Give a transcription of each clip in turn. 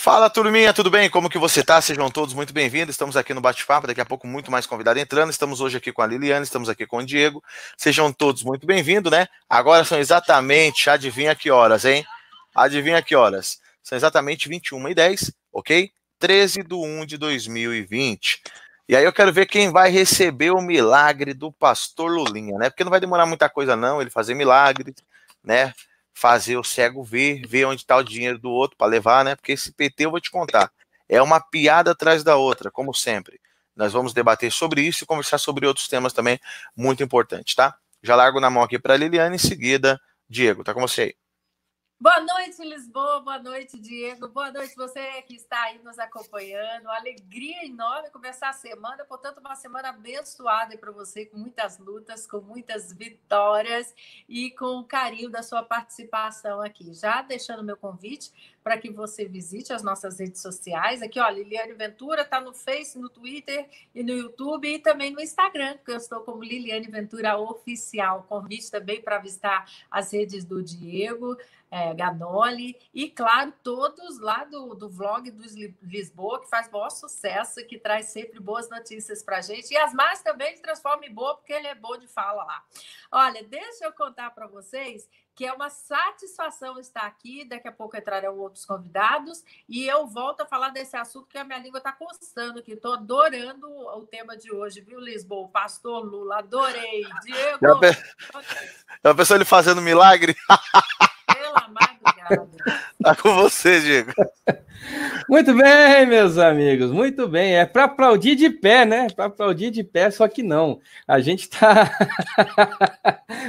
Fala, turminha, tudo bem? Como que você tá? Sejam todos muito bem-vindos. Estamos aqui no Bate-Papo, daqui a pouco muito mais convidado entrando. Estamos hoje aqui com a Liliane, estamos aqui com o Diego. Sejam todos muito bem-vindos, né? Agora são exatamente, adivinha que horas, hein? Adivinha que horas? São exatamente 21h10, ok? 13/1/2020. E aí eu quero ver quem vai receber o milagre do pastor Lulinha, né? Porque não vai demorar muita coisa não, ele fazer milagre, né? Fazer o cego ver onde está o dinheiro do outro para levar, né? Porque esse PT eu vou te contar, é uma piada atrás da outra, como sempre. Nós vamos debater sobre isso e conversar sobre outros temas também muito importantes, tá? Já largo na mão aqui para a Liliane, em seguida, Diego, tá com você aí. Boa noite, Lisboa. Boa noite, Diego. Boa noite, você que está aí nos acompanhando. Uma alegria enorme começar a semana, portanto, uma semana abençoada para você, com muitas lutas, com muitas vitórias e com o carinho da sua participação aqui. Já deixando meu convite para que você visite as nossas redes sociais. Aqui, ó, Liliane Ventura está no Face, no Twitter e no YouTube e também no Instagram, porque eu estou como Liliane Ventura Oficial. Convite também para visitar as redes do Diego, Ganoli, e claro, todos lá do vlog do Lisboa, que faz maior sucesso, que traz sempre boas notícias para a gente, e as mais também ele transforma em boa, porque ele é bom de fala lá. Olha, deixa eu contar para vocês que é uma satisfação estar aqui, daqui a pouco entrarão outros convidados, e eu volto a falar desse assunto que a minha língua está coçando, que estou adorando o tema de hoje, viu, Lisboa? O pastor Lula, adorei. Diego! É uma pessoa ele fazendo milagre? Pela madrugada. Tá com você, Diego. Muito bem, meus amigos, muito bem. É para aplaudir de pé, né? Para aplaudir de pé, só que não. A gente tá.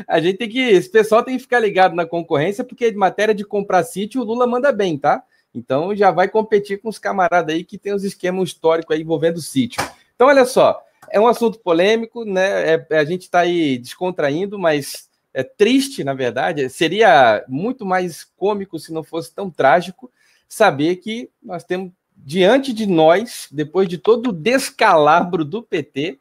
A gente tem que. Esse pessoal tem que ficar ligado na concorrência, porque de matéria de comprar sítio, o Lula manda bem, tá? Então já vai competir com os camaradas aí que tem os esquemas históricos aí envolvendo sítio. Então, olha só, é um assunto polêmico, né? A gente está aí descontraindo, mas é triste, na verdade. Seria muito mais cômico se não fosse tão trágico saber que nós temos diante de nós, depois de todo o descalabro do PT,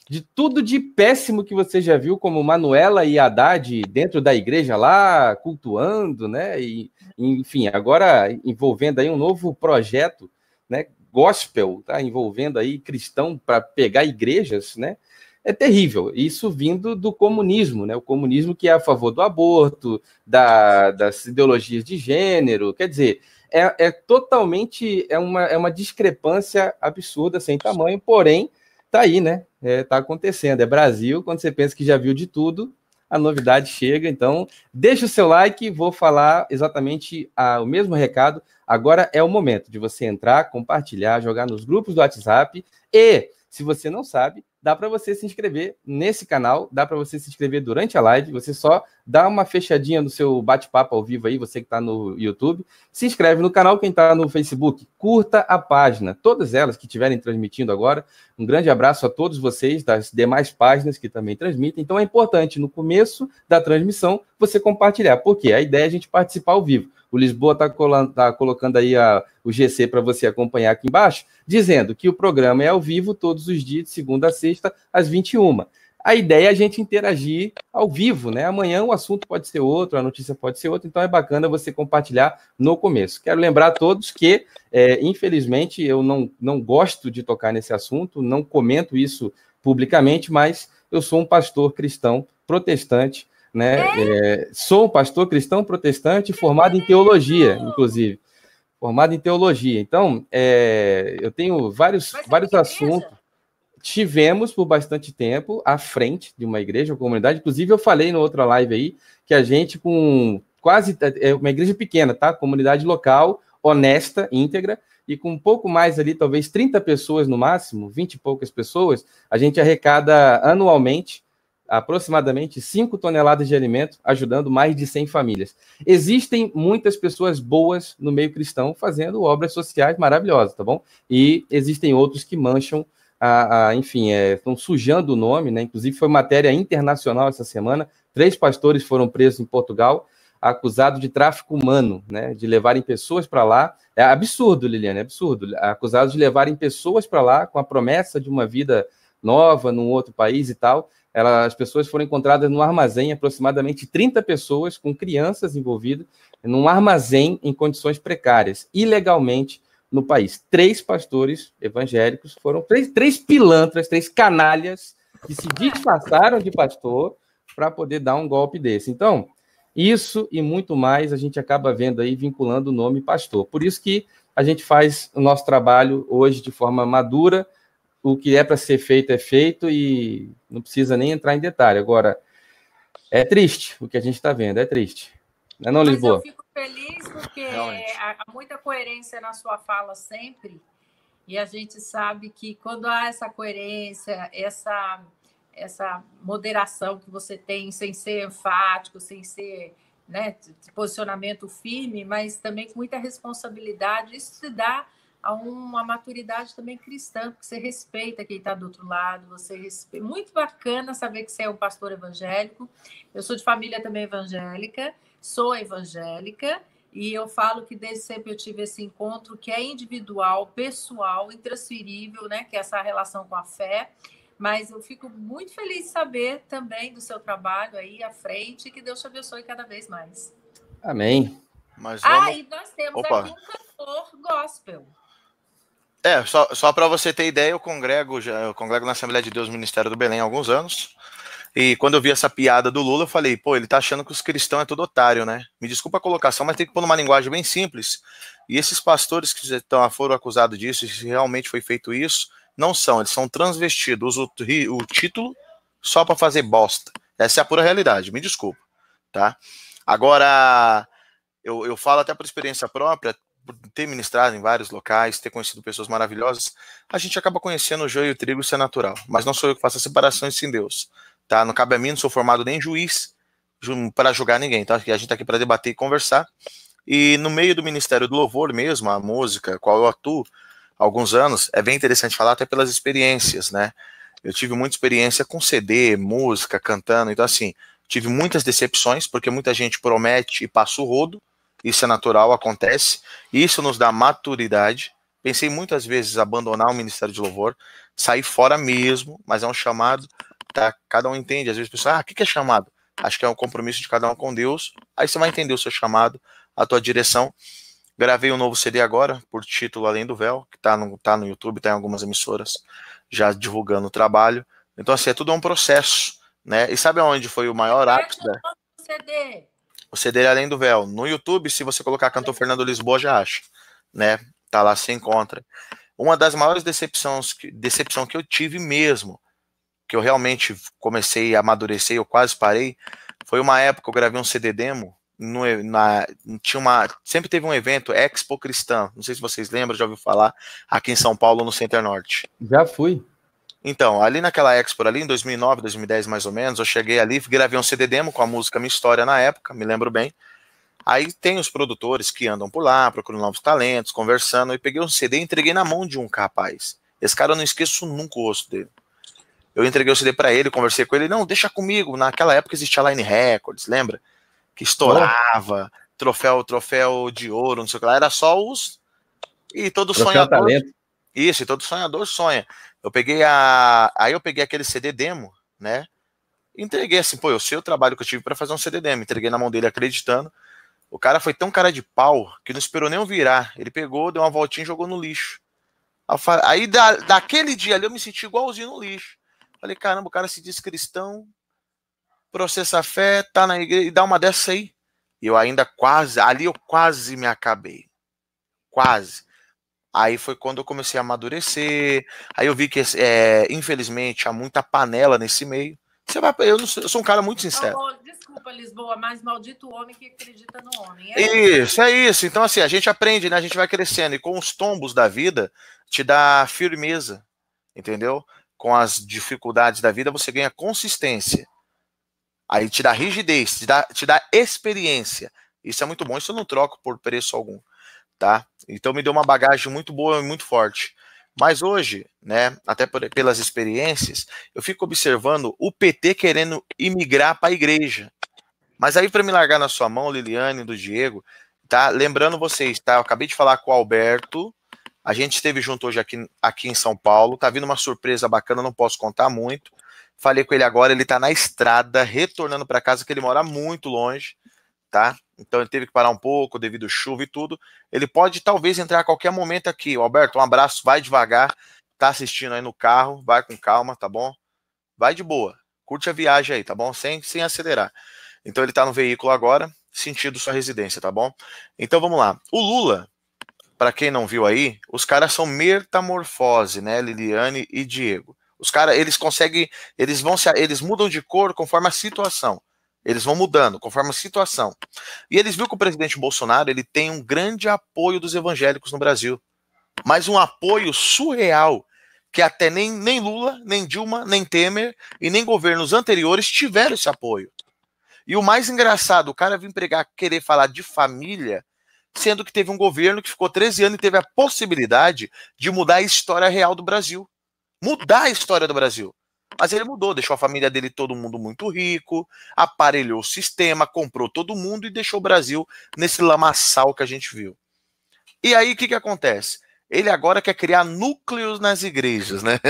de tudo de péssimo que você já viu, como Manuela e Haddad dentro da igreja lá, cultuando, né? E, enfim, agora envolvendo aí um novo projeto, né? Gospel, tá? Envolvendo aí cristão para pegar igrejas, né? É terrível, isso vindo do comunismo, né? O comunismo que é a favor do aborto, das ideologias de gênero, quer dizer, totalmente, é uma discrepância absurda, sem tamanho, porém, tá aí, né? Tá acontecendo, é Brasil, quando você pensa que já viu de tudo, a novidade chega, então deixa o seu like, vou falar exatamente o mesmo recado, agora é o momento de você entrar, compartilhar, jogar nos grupos do WhatsApp e, se você não sabe, dá para você se inscrever nesse canal, dá para você se inscrever durante a live, você só dá uma fechadinha no seu bate-papo ao vivo aí, você que está no YouTube, se inscreve no canal, quem está no Facebook, curta a página, todas elas que estiverem transmitindo agora, um grande abraço a todos vocês das demais páginas que também transmitem, então é importante no começo da transmissão você compartilhar, porque a ideia é a gente participar ao vivo. O Lisboa está colocando aí o GC para você acompanhar aqui embaixo, dizendo que o programa é ao vivo todos os dias, de segunda a sexta, às 21h. A ideia é a gente interagir ao vivo, né? Amanhã o assunto pode ser outro, a notícia pode ser outra, então é bacana você compartilhar no começo. Quero lembrar a todos que, infelizmente, eu não gosto de tocar nesse assunto, não comento isso publicamente, mas eu sou um pastor cristão protestante, né? Sou um pastor cristão protestante formado em teologia, inclusive. Formado em teologia. Então, eu tenho vários assuntos. Tivemos por bastante tempo à frente de uma igreja, uma comunidade. Inclusive, eu falei na outra live aí que a gente, com quase uma igreja pequena, tá? Comunidade local, honesta, íntegra, e com um pouco mais ali, talvez 30 pessoas no máximo, 20 e poucas pessoas, a gente arrecada anualmente aproximadamente 5 toneladas de alimento, ajudando mais de 100 famílias. Existem muitas pessoas boas no meio cristão fazendo obras sociais maravilhosas, tá bom? E existem outros que mancham, enfim, estão sujando o nome, né? Inclusive foi matéria internacional essa semana, 3 pastores foram presos em Portugal, acusados de tráfico humano, né? De levarem pessoas para lá. É absurdo, Liliane, é absurdo. Acusados de levarem pessoas para lá com a promessa de uma vida nova num outro país e tal. As pessoas foram encontradas num armazém, aproximadamente 30 pessoas com crianças envolvidas, num armazém em condições precárias, ilegalmente no país. 3 pastores evangélicos foram 3 pilantras, 3 canalhas que se disfarçaram de pastor para poder dar um golpe desse. Então, isso e muito mais a gente acaba vendo aí, vinculando o nome pastor. Por isso que a gente faz o nosso trabalho hoje de forma madura, o que é para ser feito é feito e não precisa nem entrar em detalhe. Agora, é triste o que a gente está vendo, é triste. Não é não, Lisboa? Mas eu fico feliz porque há muita coerência na sua fala sempre, e a gente sabe que quando há essa coerência, essa moderação que você tem, sem ser enfático, sem ser, né, de posicionamento firme, mas também com muita responsabilidade, isso te dá a uma maturidade também cristã, porque você respeita quem está do outro lado, você respeita. Muito bacana saber que você é um pastor evangélico. Eu sou de família também evangélica, sou evangélica, e eu falo que desde sempre eu tive esse encontro que é individual, pessoal, intransferível, né? Que é essa relação com a fé. Mas eu fico muito feliz de saber também do seu trabalho aí à frente, e que Deus te abençoe cada vez mais. Amém. Mas vamos... e nós temos aqui um cantor gospel. Só para você ter ideia, eu congrego na Assembleia de Deus Ministério do Belém há alguns anos. E quando eu vi essa piada do Lula, eu falei, pô, ele tá achando que os cristãos é tudo otário, né? Me desculpa a colocação, mas tem que pôr numa linguagem bem simples. E esses pastores que foram acusados disso, e se realmente foi feito isso, não são, eles são transvestidos, usam o título só para fazer bosta. Essa é a pura realidade, me desculpa, tá? Agora, eu falo até por experiência própria, por ter ministrado em vários locais, ter conhecido pessoas maravilhosas, a gente acaba conhecendo o joio e o trigo, isso é natural. Mas não sou eu que faço a separação, isso em Deus. Tá? Não cabe a mim, não sou formado nem juiz para julgar ninguém, tá? A gente tá aqui para debater e conversar. E no meio do Ministério do Louvor mesmo, a música, qual eu atuo há alguns anos, é bem interessante falar até pelas experiências, né? Eu tive muita experiência com CD, música, cantando, então assim, tive muitas decepções, porque muita gente promete e passa o rodo, isso é natural, acontece, isso nos dá maturidade. Pensei muitas vezes em abandonar o Ministério de Louvor, sair fora mesmo, mas é um chamado, tá? Cada um entende, às vezes a pessoa, o que é chamado? Acho que é um compromisso de cada um com Deus, aí você vai entender o seu chamado, a tua direção. Gravei um novo CD agora, por título Além do Véu, que tá no YouTube, tá em algumas emissoras, já divulgando o trabalho. Então assim, é tudo um processo, né? E sabe onde foi o maior ápice? CD? O CD é Além do Véu. No YouTube, se você colocar Cantor Fernando Lisboa, já acha, né? Tá lá, se encontra. Uma das maiores decepção que eu tive mesmo, que eu realmente comecei a amadurecer, eu quase parei, foi uma época que eu gravei um CD demo, sempre teve um evento, Expo Cristã, não sei se vocês lembram, já ouviu falar, aqui em São Paulo, no Center Norte. Já fui. Então, ali naquela Expo, ali em 2009, 2010 mais ou menos, eu cheguei ali, gravei um CD demo com a música Minha História na época, me lembro bem. Aí tem os produtores que andam por lá, procurando novos talentos, conversando, e peguei um CD e entreguei na mão de um rapaz. Esse cara eu não esqueço nunca o rosto dele. Eu entreguei o CD pra ele, conversei com ele, não, deixa comigo, naquela época existia Line Records, lembra? Que estourava, troféu de ouro, não sei o que lá, era só os... E todo sonhador... Talento. Isso, e todo sonhador sonha. Aí eu peguei aquele CD demo, né? Entreguei assim, pô, eu sei o trabalho que eu tive para fazer um CD demo. Entreguei na mão dele acreditando. O cara foi tão cara de pau que não esperou nem eu virar. Ele pegou, deu uma voltinha e jogou no lixo. Aí daquele dia ali eu me senti igualzinho no lixo. Falei, caramba, o cara se diz cristão, processa a fé, tá na igreja e dá uma dessa aí. E eu ainda ali eu quase me acabei. Quase. Aí foi quando eu comecei a amadurecer. Aí eu vi que, infelizmente, há muita panela nesse meio. Eu sou um cara muito sincero. Desculpa, Lisboa, mas maldito homem que acredita no homem. Isso, é isso. Então, assim, a gente aprende, né? A gente vai crescendo. E com os tombos da vida, te dá firmeza, entendeu? Com as dificuldades da vida, você ganha consistência. Aí te dá rigidez, te dá experiência. Isso é muito bom. Isso eu não troco por preço algum. Tá? Então me deu uma bagagem muito boa e muito forte. Mas hoje, né, até pelas experiências, eu fico observando o PT querendo imigrar para a igreja. Mas aí para me largar na sua mão, Liliane, do Diego, tá? Lembrando vocês, tá? Eu acabei de falar com o Alberto, a gente esteve junto hoje aqui em São Paulo, tá vindo uma surpresa bacana, não posso contar muito. Falei com ele agora, ele tá na estrada, retornando para casa, que ele mora muito longe, tá? então ele teve que parar um pouco devido à chuva e tudo. Ele pode talvez entrar a qualquer momento aqui. Alberto, um abraço, vai devagar, tá assistindo aí no carro, vai com calma, tá bom? Vai de boa, curte a viagem aí, tá bom? Sem acelerar. Então ele tá no veículo agora, sentido sua residência, tá bom? Então vamos lá. O Lula, para quem não viu aí, os caras são metamorfose, né, Liliane e Diego. Os caras, eles conseguem, eles mudam de cor conforme a situação. Eles vão mudando conforme a situação. E eles viram que o presidente Bolsonaro, ele tem um grande apoio dos evangélicos no Brasil. Mas um apoio surreal, que até nem Lula, nem Dilma, nem Temer e nem governos anteriores tiveram esse apoio. E o mais engraçado, o cara vir pregar, querer falar de família, sendo que teve um governo que ficou 13 anos e teve a possibilidade de mudar a história real do Brasil. Mudar a história do Brasil. Mas ele mudou, deixou a família dele todo mundo muito rico, aparelhou o sistema, comprou todo mundo e deixou o Brasil nesse lamaçal que a gente viu. E aí o que acontece? Ele agora quer criar núcleos nas igrejas, né?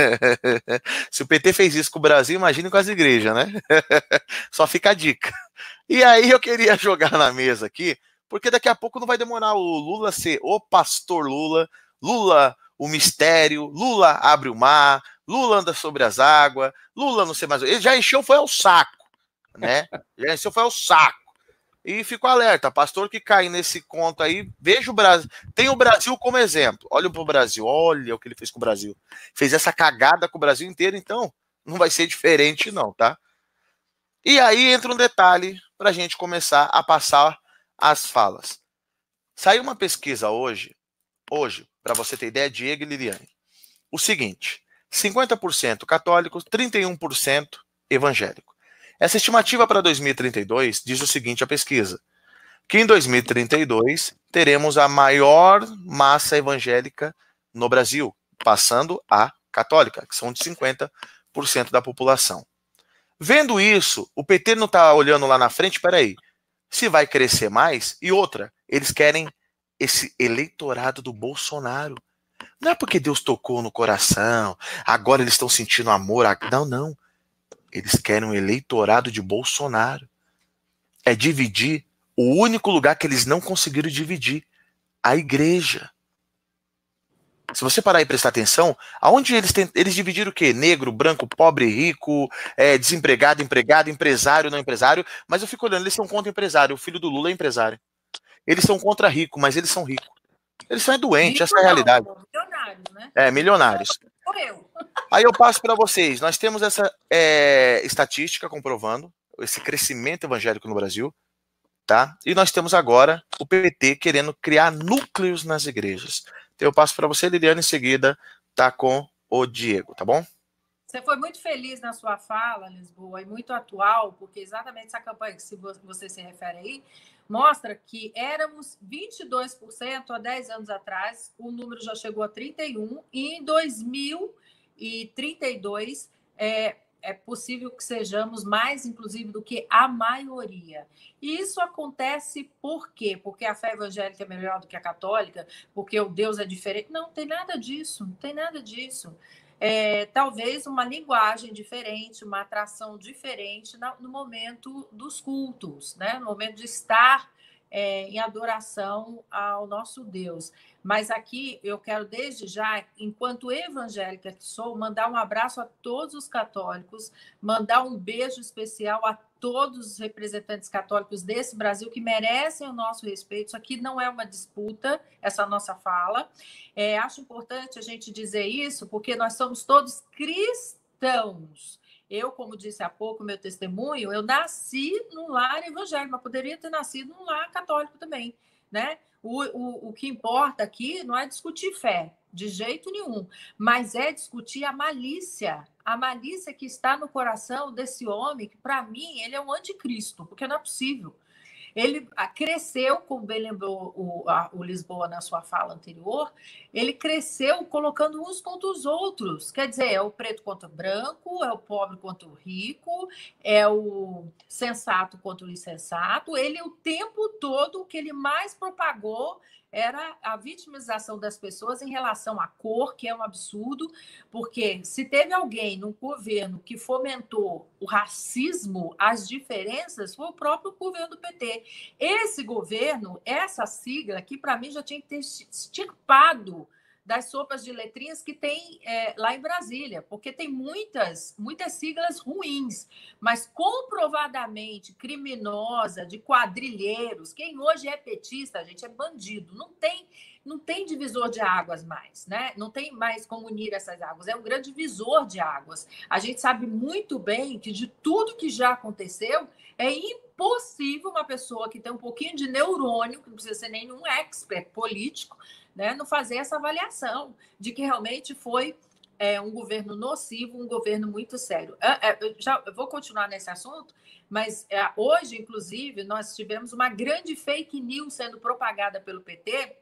Se o PT fez isso com o Brasil, imagine com as igrejas, né? Só fica a dica. E aí eu queria jogar na mesa aqui, porque daqui a pouco não vai demorar o Lula ser o pastor Lula, Lula o mistério, Lula abre o mar, Lula anda sobre as águas, Lula não sei mais. Ele já encheu, foi ao saco, né? Já encheu, foi ao saco. E fico alerta, pastor que cai nesse conto aí, veja o Brasil, tem o Brasil como exemplo. Olha pro Brasil, olha o que ele fez com o Brasil. Fez essa cagada com o Brasil inteiro, então não vai ser diferente não, tá? E aí entra um detalhe pra gente começar a passar as falas. Saiu uma pesquisa hoje, para você ter ideia, Diego e Liliane. O seguinte, 50% católicos, 31% evangélico. Essa estimativa para 2032 diz o seguinte, a pesquisa, que em 2032 teremos a maior massa evangélica no Brasil, passando a católica, que são de 50% da população. Vendo isso, o PT não está olhando lá na frente, peraí, se vai crescer mais, e outra, eles querem esse eleitorado do Bolsonaro. Não é porque Deus tocou no coração, agora eles estão sentindo amor. Não, não. Eles querem um eleitorado de Bolsonaro. É dividir o único lugar que eles não conseguiram dividir, a igreja. Se você parar e prestar atenção, aonde eles dividiram o quê? Negro, branco, pobre, rico, desempregado, empregado, empresário, não empresário. Mas eu fico olhando, eles são contra empresário. O filho do Lula é empresário. Eles são contra rico, mas eles são ricos. Eles são doentes, essa é a realidade. Milionários, né? Milionários. Eu. Aí eu passo para vocês. Nós temos essa estatística comprovando esse crescimento evangélico no Brasil, tá? E nós temos agora o PT querendo criar núcleos nas igrejas. Então eu passo para você, Liliane, em seguida tá com o Diego, tá bom? Você foi muito feliz na sua fala, Lisboa, e muito atual, porque exatamente essa campanha que você se refere aí mostra que éramos 22% há 10 anos atrás, o número já chegou a 31%, e em 2032 é possível que sejamos mais, inclusive, do que a maioria. E isso acontece por quê? Porque a fé evangélica é melhor do que a católica? Porque o Deus é diferente? Não, tem nada disso, não tem nada disso. Talvez uma linguagem diferente, uma atração diferente no momento dos cultos, né? No momento de estar em adoração ao nosso Deus. Mas aqui eu quero, desde já, enquanto evangélica que sou, mandar um abraço a todos os católicos, mandar um beijo especial a todos os representantes católicos desse Brasil que merecem o nosso respeito. Isso aqui não é uma disputa, essa nossa fala. Acho importante a gente dizer isso, porque nós somos todos cristãos. Eu, como disse há pouco, meu testemunho, eu nasci num lar evangélico, mas poderia ter nascido num lar católico também, né? O que importa aqui não é discutir fé, de jeito nenhum, mas é discutir a malícia que está no coração desse homem, que, para mim, ele é um anticristo, porque não é possível. Ele cresceu, como bem lembrou o Lisboa na sua fala anterior, ele cresceu colocando uns contra os outros. Quer dizer, é o preto contra o branco, é o pobre contra o rico, é o sensato contra o insensato. Ele, o tempo todo, o que ele mais propagou era a vitimização das pessoas em relação à cor, que é um absurdo, porque se teve alguém no governo que fomentou o racismo, as diferenças, foi o próprio governo do PT. Esse governo, essa sigla, que para mim já tinha que ter extirpado das sopas de letrinhas que tem lá em Brasília, porque tem muitas siglas ruins, mas comprovadamente criminosa, de quadrilheiros. Quem hoje é petista, gente, é bandido. Não tem divisor de águas mais, né? Não tem mais como unir essas águas. É um grande divisor de águas. A gente sabe muito bem que de tudo que já aconteceu, é impossível uma pessoa que tem um pouquinho de neurônio, que não precisa ser nenhum expert político, né, não fazer essa avaliação de que realmente foi um governo nocivo, um governo muito sério. Eu vou continuar nesse assunto, mas hoje, inclusive, nós tivemos uma grande fake news sendo propagada pelo PT,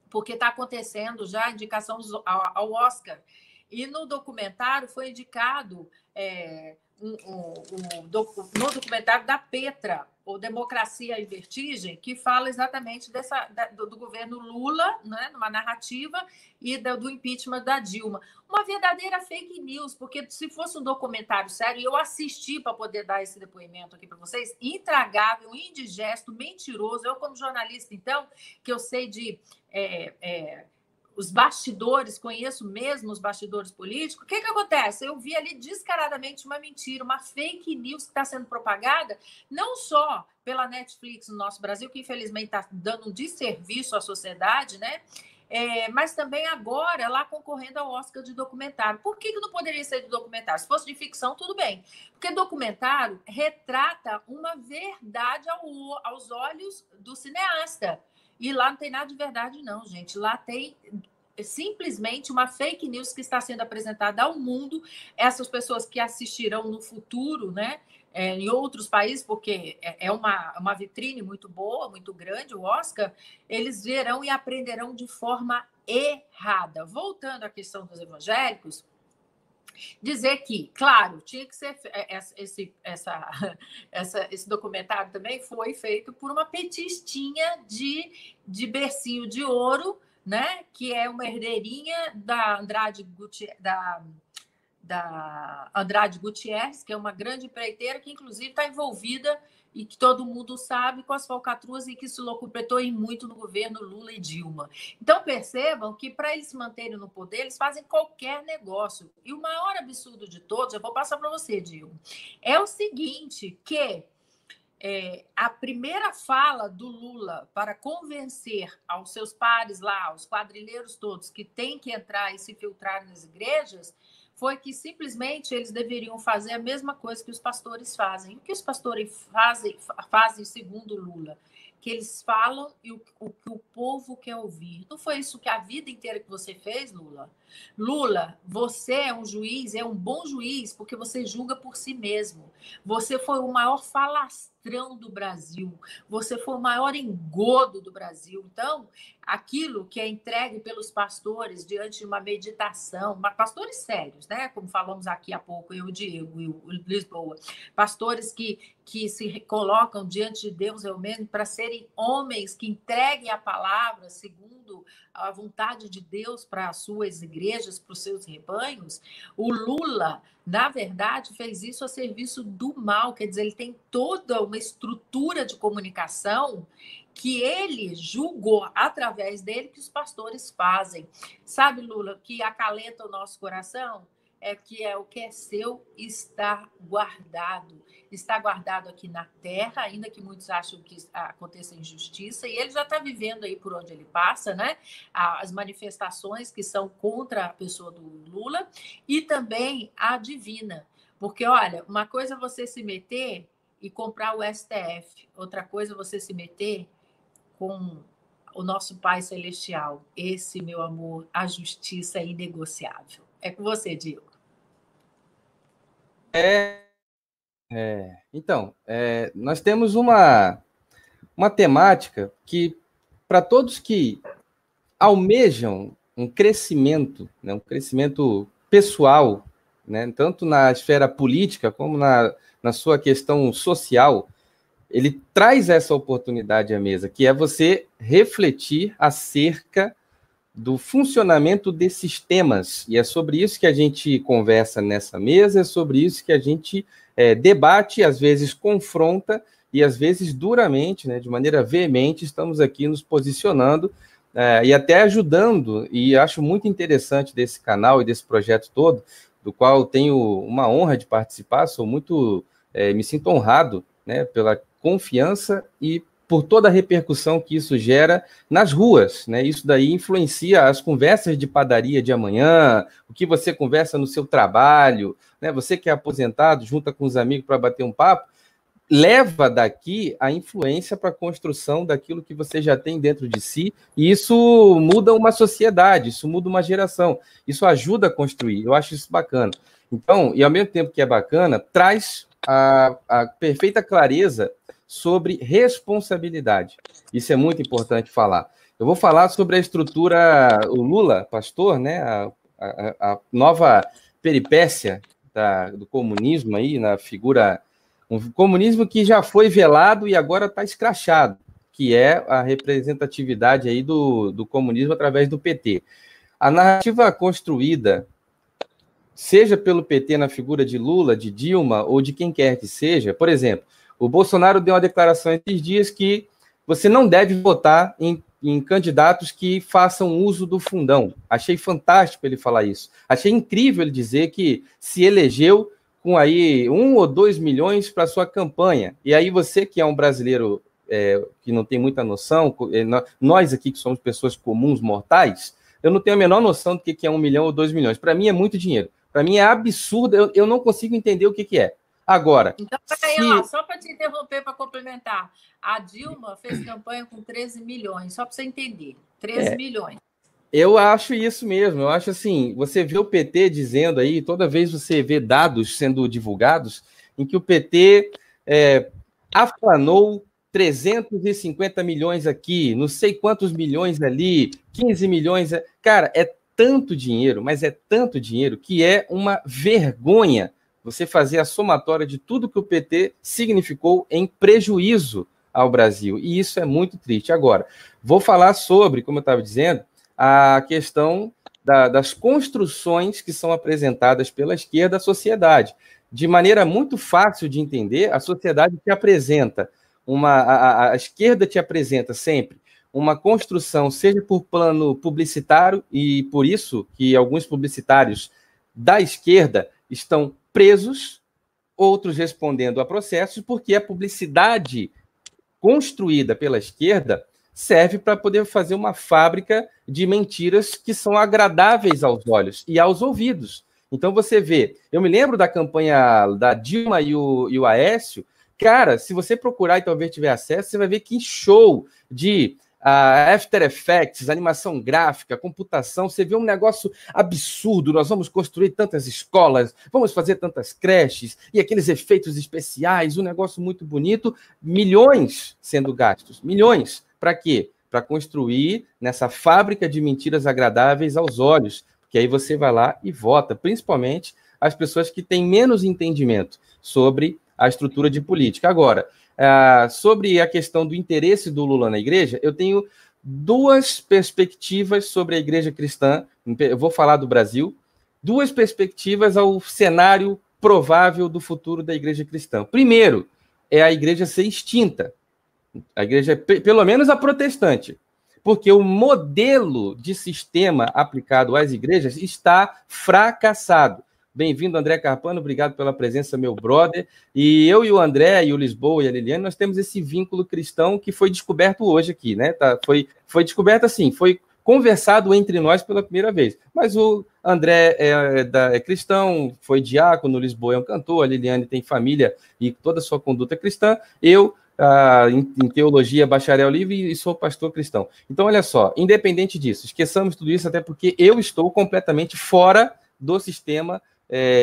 porque está acontecendo já a indicação ao Oscar. E no documentário foi indicado no documentário da Petra, ou Democracia e Vertigem, que fala exatamente do governo Lula, né, numa narrativa, e do impeachment da Dilma. Uma verdadeira fake news, porque se fosse um documentário sério, eu assisti para poder dar esse depoimento aqui para vocês, intragável, indigesto, mentiroso. Eu, como jornalista, então, que eu sei de os bastidores, conheço mesmo os bastidores políticos, o que acontece? Eu vi ali descaradamente uma mentira, uma fake news que está sendo propagada, não só pela Netflix no nosso Brasil, que infelizmente está dando um desserviço à sociedade, né? Mas também agora lá concorrendo ao Oscar de documentário. Por que não poderia ser de documentário? Se fosse de ficção, tudo bem. Porque documentário retrata uma verdade aos olhos do cineasta. E lá não tem nada de verdade, não, gente. Lá tem simplesmente uma fake news que está sendo apresentada ao mundo. Essas pessoas que assistirão no futuro, né, em outros países, porque é uma vitrine muito boa, muito grande, o Oscar, eles verão e aprenderão de forma errada. Voltando à questão dos evangélicos, dizer que, claro, tinha que ser esse documentário também foi feito por uma petistinha de bercinho de ouro, né? Que é uma herdeirinha da Andrade Gutierrez, que é uma grande empreiteira que, inclusive, está envolvida e que todo mundo sabe com as falcatruas e que se locupletou em muito no governo Lula e Dilma. Então, percebam que, para eles se manterem no poder, eles fazem qualquer negócio. E o maior absurdo de todos, eu vou passar para você, Dilma, é o seguinte, que a primeira fala do Lula para convencer aos seus pares lá, aos quadrilheiros todos, que tem que entrar e se filtrar nas igrejas, foi que simplesmente eles deveriam fazer a mesma coisa que os pastores fazem. O que os pastores fazem segundo Lula? Que eles falam e o que o povo quer ouvir. Não foi isso que a vida inteira que você fez, Lula? Lula, você é um juiz, é um bom juiz, porque você julga por si mesmo. Você foi o maior falastrão do Brasil. Você foi o maior engodo do Brasil. Então, aquilo que é entregue pelos pastores diante de uma meditação, pastores sérios, né? Como falamos aqui há pouco, eu, o Diego e o Lisboa, pastores que se colocam diante de Deus, eu mesmo, para serem homens que entreguem a palavra segundo a vontade de Deus para as suas igrejas, para os seus rebanhos. O Lula, na verdade, fez isso a serviço do mal, quer dizer, ele tem toda uma estrutura de comunicação que ele julgou através dele que os pastores fazem. Sabe, Lula, que acalenta o nosso coração? É que o que é seu está guardado. Está guardado aqui na terra, ainda que muitos acham que aconteça injustiça, e ele já está vivendo aí por onde ele passa, né? As manifestações que são contra a pessoa do Lula e também a divina. Porque, olha, uma coisa é você se meter e comprar o STF, outra coisa é você se meter com o nosso Pai Celestial. Esse, meu amor, a justiça é inegociável. É com você, Diego. Então, nós temos uma temática que, para todos que almejam um crescimento, né, um crescimento pessoal, né, tanto na esfera política como na sua questão social, ele traz essa oportunidade à mesa, que é você refletir acerca do funcionamento desses temas. E é sobre isso que a gente conversa nessa mesa, é sobre isso que a gente debate, às vezes confronta, e às vezes duramente, né, de maneira veemente, estamos aqui nos posicionando e até ajudando, e acho muito interessante desse canal e desse projeto todo, do qual eu tenho uma honra de participar, sou muito, me sinto honrado, né, pela confiança e por toda a repercussão que isso gera nas ruas, né? Isso daí influencia as conversas de padaria de amanhã, o que você conversa no seu trabalho, né? Você que é aposentado, junta com os amigos para bater um papo, leva daqui a influência para a construção daquilo que você já tem dentro de si, e isso muda uma sociedade, isso muda uma geração, isso ajuda a construir, eu acho isso bacana. Então, e ao mesmo tempo que é bacana, traz a perfeita clareza sobre responsabilidade. Isso é muito importante falar. Eu vou falar sobre a estrutura, o Lula, pastor, né, a nova peripécia do comunismo aí, na figura, um comunismo que já foi velado e agora está escrachado, que é a representatividade aí do comunismo através do PT. A narrativa construída, seja pelo PT na figura de Lula, de Dilma ou de quem quer que seja, por exemplo, o Bolsonaro deu uma declaração esses dias que você não deve votar em candidatos que façam uso do fundão. Achei fantástico ele falar isso. Achei incrível ele dizer que se elegeu com aí 1 ou 2 milhões para sua campanha. E aí você que é um brasileiro que não tem muita noção, nós aqui que somos pessoas comuns, mortais, eu não tenho a menor noção do que é 1 milhão ou 2 milhões. Para mim é muito dinheiro. Para mim é absurdo, eu não consigo entender o que é. Agora... Então, peraí, só para te interromper, para complementar. A Dilma fez campanha com 13 milhões, só para você entender. 13 milhões. Eu acho isso mesmo. Eu acho assim, você vê o PT dizendo aí, toda vez você vê dados sendo divulgados, em que o PT afanou 350 milhões aqui, não sei quantos milhões ali, 15 milhões... Cara, é tanto dinheiro, mas é tanto dinheiro que é uma vergonha você fazer a somatória de tudo que o PT significou em prejuízo ao Brasil. E isso é muito triste. Agora, vou falar sobre, como eu estava dizendo, a questão das construções que são apresentadas pela esquerda à sociedade. De maneira muito fácil de entender, a sociedade te apresenta, a esquerda te apresenta sempre uma construção, seja por plano publicitário, e por isso que alguns publicitários da esquerda estão presos, outros respondendo a processos, porque a publicidade construída pela esquerda serve para poder fazer uma fábrica de mentiras que são agradáveis aos olhos e aos ouvidos. Então você vê, eu me lembro da campanha da Dilma e o Aécio, cara, se você procurar e talvez tiver acesso, você vai ver que show de After Effects, animação gráfica, computação, você vê um negócio absurdo, nós vamos construir tantas escolas, vamos fazer tantas creches, e aqueles efeitos especiais, um negócio muito bonito, milhões sendo gastos, milhões, para quê? Para construir nessa fábrica de mentiras agradáveis aos olhos, porque aí você vai lá e vota, principalmente as pessoas que têm menos entendimento sobre a estrutura de política. Agora, sobre a questão do interesse do Lula na igreja, eu tenho duas perspectivas sobre a igreja cristã. Eu vou falar do Brasil, duas perspectivas ao cenário provável do futuro da igreja cristã. Primeiro, é a igreja ser extinta, a igreja, pelo menos a protestante, porque o modelo de sistema aplicado às igrejas está fracassado. Bem-vindo, André Carpano, obrigado pela presença, meu brother. E eu e o André, e o Lisboa e a Liliane, nós temos esse vínculo cristão que foi descoberto hoje aqui, né? Foi descoberto assim, foi conversado entre nós pela primeira vez. Mas o André é cristão, foi diácono, o Lisboa é um cantor, a Liliane tem família e toda a sua conduta cristã. Eu, em teologia, bacharel livre e sou pastor cristão. Então, olha só, independente disso, esqueçamos tudo isso, até porque eu estou completamente fora do sistema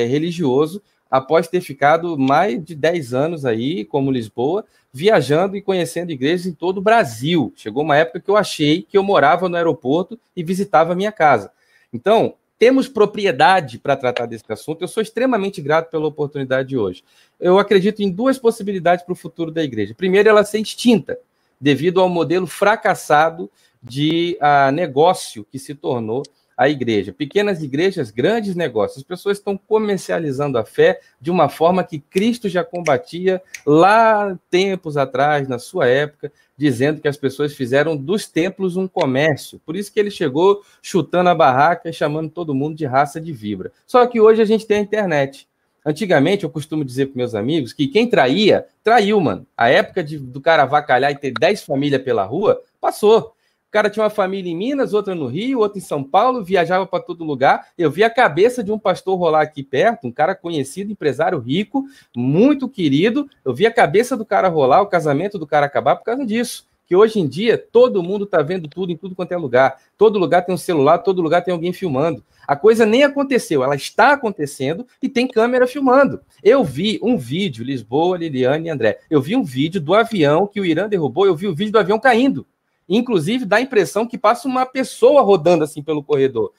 religioso, após ter ficado mais de 10 anos aí, como Lisboa, viajando e conhecendo igrejas em todo o Brasil. Chegou uma época que eu achei que eu morava no aeroporto e visitava a minha casa. Então, temos propriedade para tratar desse assunto. Eu sou extremamente grato pela oportunidade de hoje. Eu acredito em duas possibilidades para o futuro da igreja. Primeiro, ela ser extinta, devido ao modelo fracassado de negócio que se tornou a igreja. Pequenas igrejas, grandes negócios. As pessoas estão comercializando a fé de uma forma que Cristo já combatia lá tempos atrás, na sua época, dizendo que as pessoas fizeram dos templos um comércio. Por isso que ele chegou chutando a barraca e chamando todo mundo de raça de víbora. Só que hoje a gente tem a internet. Antigamente, eu costumo dizer para meus amigos que quem traía, traiu, mano. A época do cara avacalhar e ter 10 famílias pela rua, passou. O cara tinha uma família em Minas, outra no Rio, outra em São Paulo, viajava para todo lugar. Eu vi a cabeça de um pastor rolar aqui perto, um cara conhecido, empresário rico, muito querido. Eu vi a cabeça do cara rolar, o casamento do cara acabar por causa disso. Que hoje em dia todo mundo está vendo tudo em tudo quanto é lugar. Todo lugar tem um celular, todo lugar tem alguém filmando. A coisa nem aconteceu, ela está acontecendo e tem câmera filmando. Eu vi um vídeo, Lisboa, Liliane e André, eu vi um vídeo do avião que o Irã derrubou, eu vi o vídeo do avião caindo. Inclusive, dá a impressão que passa uma pessoa rodando assim pelo corredor.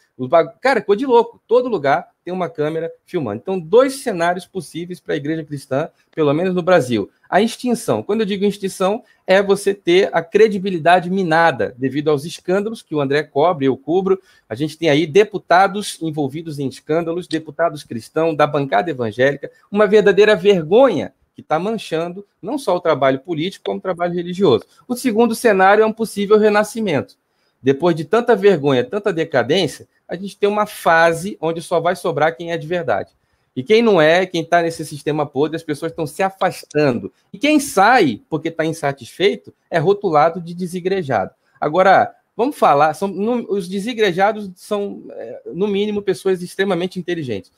Cara, ficou de louco. Todo lugar tem uma câmera filmando. Então, 2 cenários possíveis para a igreja cristã, pelo menos no Brasil. A extinção. Quando eu digo extinção, é você ter a credibilidade minada devido aos escândalos que o André cobre, eu cubro. A gente tem aí deputados envolvidos em escândalos, deputados cristãos, da bancada evangélica, uma verdadeira vergonha que está manchando não só o trabalho político, como o trabalho religioso. O segundo cenário é um possível renascimento. Depois de tanta vergonha, tanta decadência, a gente tem uma fase onde só vai sobrar quem é de verdade. E quem não é, quem está nesse sistema podre, as pessoas estão se afastando. E quem sai porque está insatisfeito é rotulado de desigrejado. Agora, vamos falar, os desigrejados são, no mínimo, pessoas extremamente inteligentes.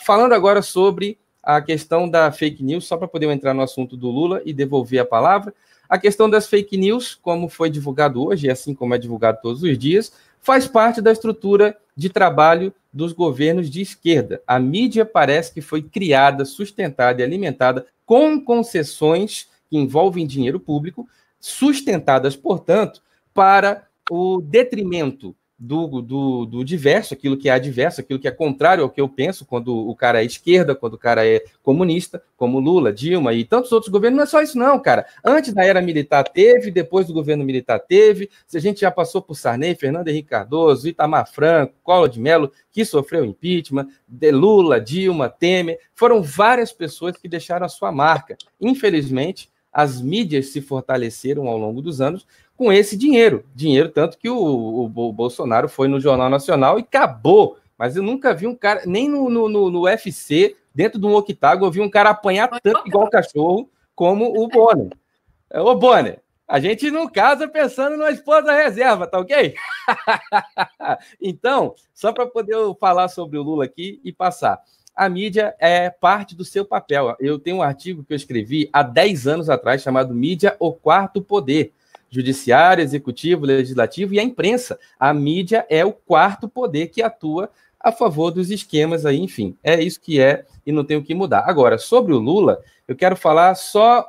Falando agora sobre a questão da fake news, só para poder entrar no assunto do Lula e devolver a palavra. A questão das fake news, como foi divulgado hoje, assim como é divulgado todos os dias, faz parte da estrutura de trabalho dos governos de esquerda. A mídia parece que foi criada, sustentada e alimentada com concessões que envolvem dinheiro público, sustentadas, portanto, para o detrimento do diverso, aquilo que é adverso, aquilo que é contrário ao que eu penso, quando o cara é esquerda, quando o cara é comunista, como Lula, Dilma e tantos outros governos. Não é só isso não, cara. Antes da era militar teve, depois do governo militar teve, a gente já passou por Sarney, Fernando Henrique Cardoso, Itamar Franco, Collor de Mello, que sofreu impeachment, de Lula, Dilma, Temer, foram várias pessoas que deixaram a sua marca. Infelizmente, as mídias se fortaleceram ao longo dos anos com esse dinheiro tanto que o Bolsonaro foi no Jornal Nacional e acabou, mas eu nunca vi um cara, nem no UFC, dentro de um octágono, eu vi um cara apanhar tanto igual cachorro como o Bonner. Ô Bonner, a gente não casa pensando numa esposa reserva, tá ok? Então, só para poder falar sobre o Lula aqui e passar. A mídia é parte do seu papel. Eu tenho um artigo que eu escrevi há 10 anos atrás, chamado Mídia, o Quarto Poder. Judiciário, Executivo, Legislativo e a imprensa. A mídia é o quarto poder que atua a favor dos esquemas aí, enfim. É isso que é e não tem o que mudar. Agora, sobre o Lula, eu quero falar só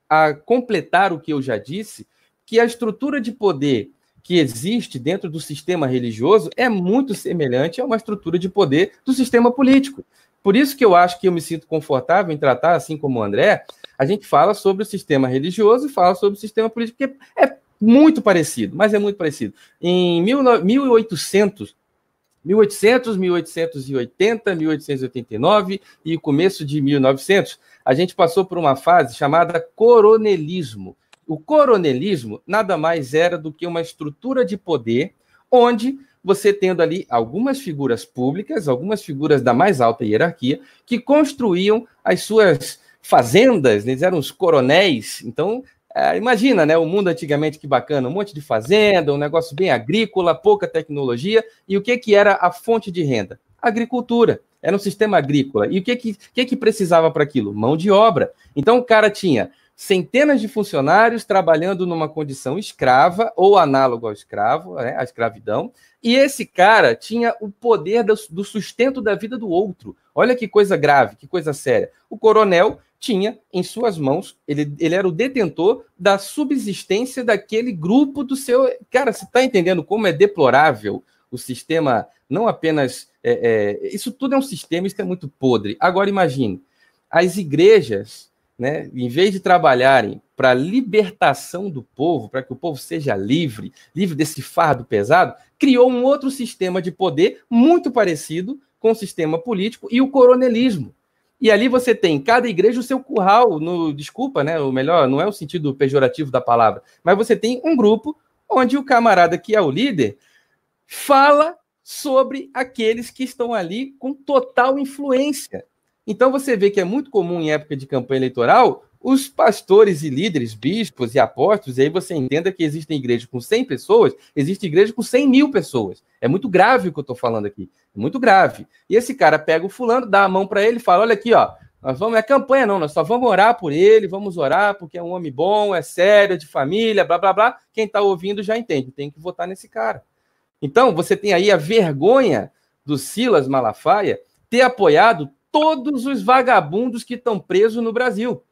a completar o que eu já disse, que a estrutura de poder que existe dentro do sistema religioso é muito semelhante a uma estrutura de poder do sistema político. Por isso que eu acho que eu me sinto confortável em tratar, assim como o André, a gente fala sobre o sistema religioso e fala sobre o sistema político, porque é muito parecido, mas é muito parecido. Em 1800, 1880, 1889 e o começo de 1900, a gente passou por uma fase chamada coronelismo. O coronelismo nada mais era do que uma estrutura de poder onde você tendo ali algumas figuras públicas, algumas figuras da mais alta hierarquia, que construíam as suas fazendas, eles eram os coronéis. Então, imagina, né, o mundo antigamente, que bacana, um monte de fazenda, um negócio bem agrícola, pouca tecnologia, e o que era a fonte de renda? Agricultura, era um sistema agrícola. E o que precisava para aquilo? Mão de obra. Então, o cara tinha centenas de funcionários trabalhando numa condição escrava ou análogo ao escravo, né, à escravidão, e esse cara tinha o poder do sustento da vida do outro. Olha que coisa grave, que coisa séria. O coronel tinha em suas mãos, ele era o detentor da subsistência daquele grupo do seu... Cara, você está entendendo como é deplorável o sistema não apenas... isso tudo é um sistema, isso é muito podre. Agora, imagine, as igrejas, né, em vez de trabalharem para a libertação do povo, para que o povo seja livre desse fardo pesado, criou um outro sistema de poder muito parecido com o sistema político e o coronelismo. E ali você tem cada igreja o seu curral, desculpa, né, o melhor, não é o sentido pejorativo da palavra, mas você tem um grupo onde o camarada que é o líder fala sobre aqueles que estão ali com total influência. Então você vê que é muito comum em época de campanha eleitoral os pastores e líderes, bispos e apóstolos, e aí você entenda que existem igrejas com 100 pessoas, existe igreja com 100 mil pessoas. É muito grave o que eu estou falando aqui, é muito grave. E esse cara pega o fulano, dá a mão para ele e fala, olha aqui, ó, nós vamos, não é campanha não, nós só vamos orar por ele, vamos orar porque é um homem bom, é sério, é de família, blá, blá, blá. Quem está ouvindo já entende, tem que votar nesse cara. Então, você tem aí a vergonha do Silas Malafaia ter apoiado todos os vagabundos que estão presos no Brasil.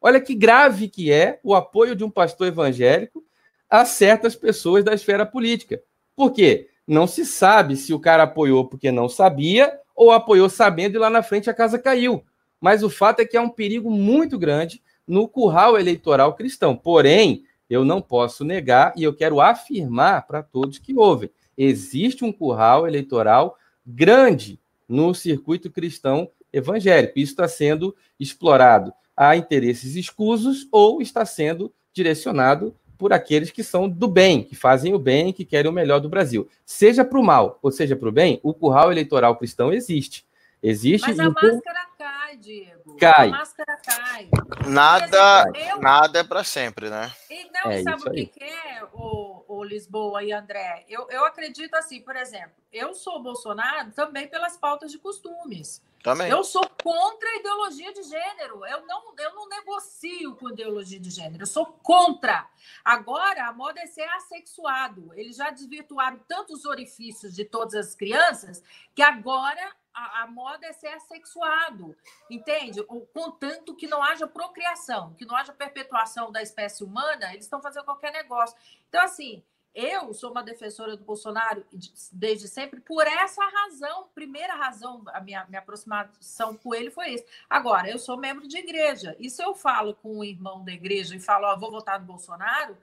Olha que grave que é o apoio de um pastor evangélico a certas pessoas da esfera política. Por quê? Não se sabe se o cara apoiou porque não sabia ou apoiou sabendo e lá na frente a casa caiu. Mas o fato é que há um perigo muito grande no curral eleitoral cristão. Porém, eu não posso negar e eu quero afirmar para todos que ouvem. Existe um curral eleitoral grande no circuito cristão evangélico. Isso está sendo explorado a interesses escusos ou está sendo direcionado por aqueles que são do bem, que fazem o bem, que querem o melhor do Brasil. Seja para o mal ou seja para o bem, o curral eleitoral cristão existe. Mas a máscara cai, Diego. Cai. A máscara cai. Nada é para sempre, né? E não, sabe o que é, o Lisboa e André? Eu acredito assim, por exemplo, eu sou Bolsonaro também pelas pautas de costumes. Também. Eu sou contra a ideologia de gênero. Eu não negocio com ideologia de gênero. Eu sou contra. Agora, a moda é ser assexuado. Eles já desvirtuaram tantos orifícios de todas as crianças que agora a moda é ser assexuado. Entende? Contanto que não haja procriação, que não haja perpetuação da espécie humana, eles estão fazendo qualquer negócio. Então, assim... Eu sou uma defensora do Bolsonaro desde sempre por essa razão. Primeira razão, a minha aproximação com ele foi isso. Agora, eu sou membro de igreja. E se eu falo com um irmão da igreja e falo, vou votar no Bolsonaro,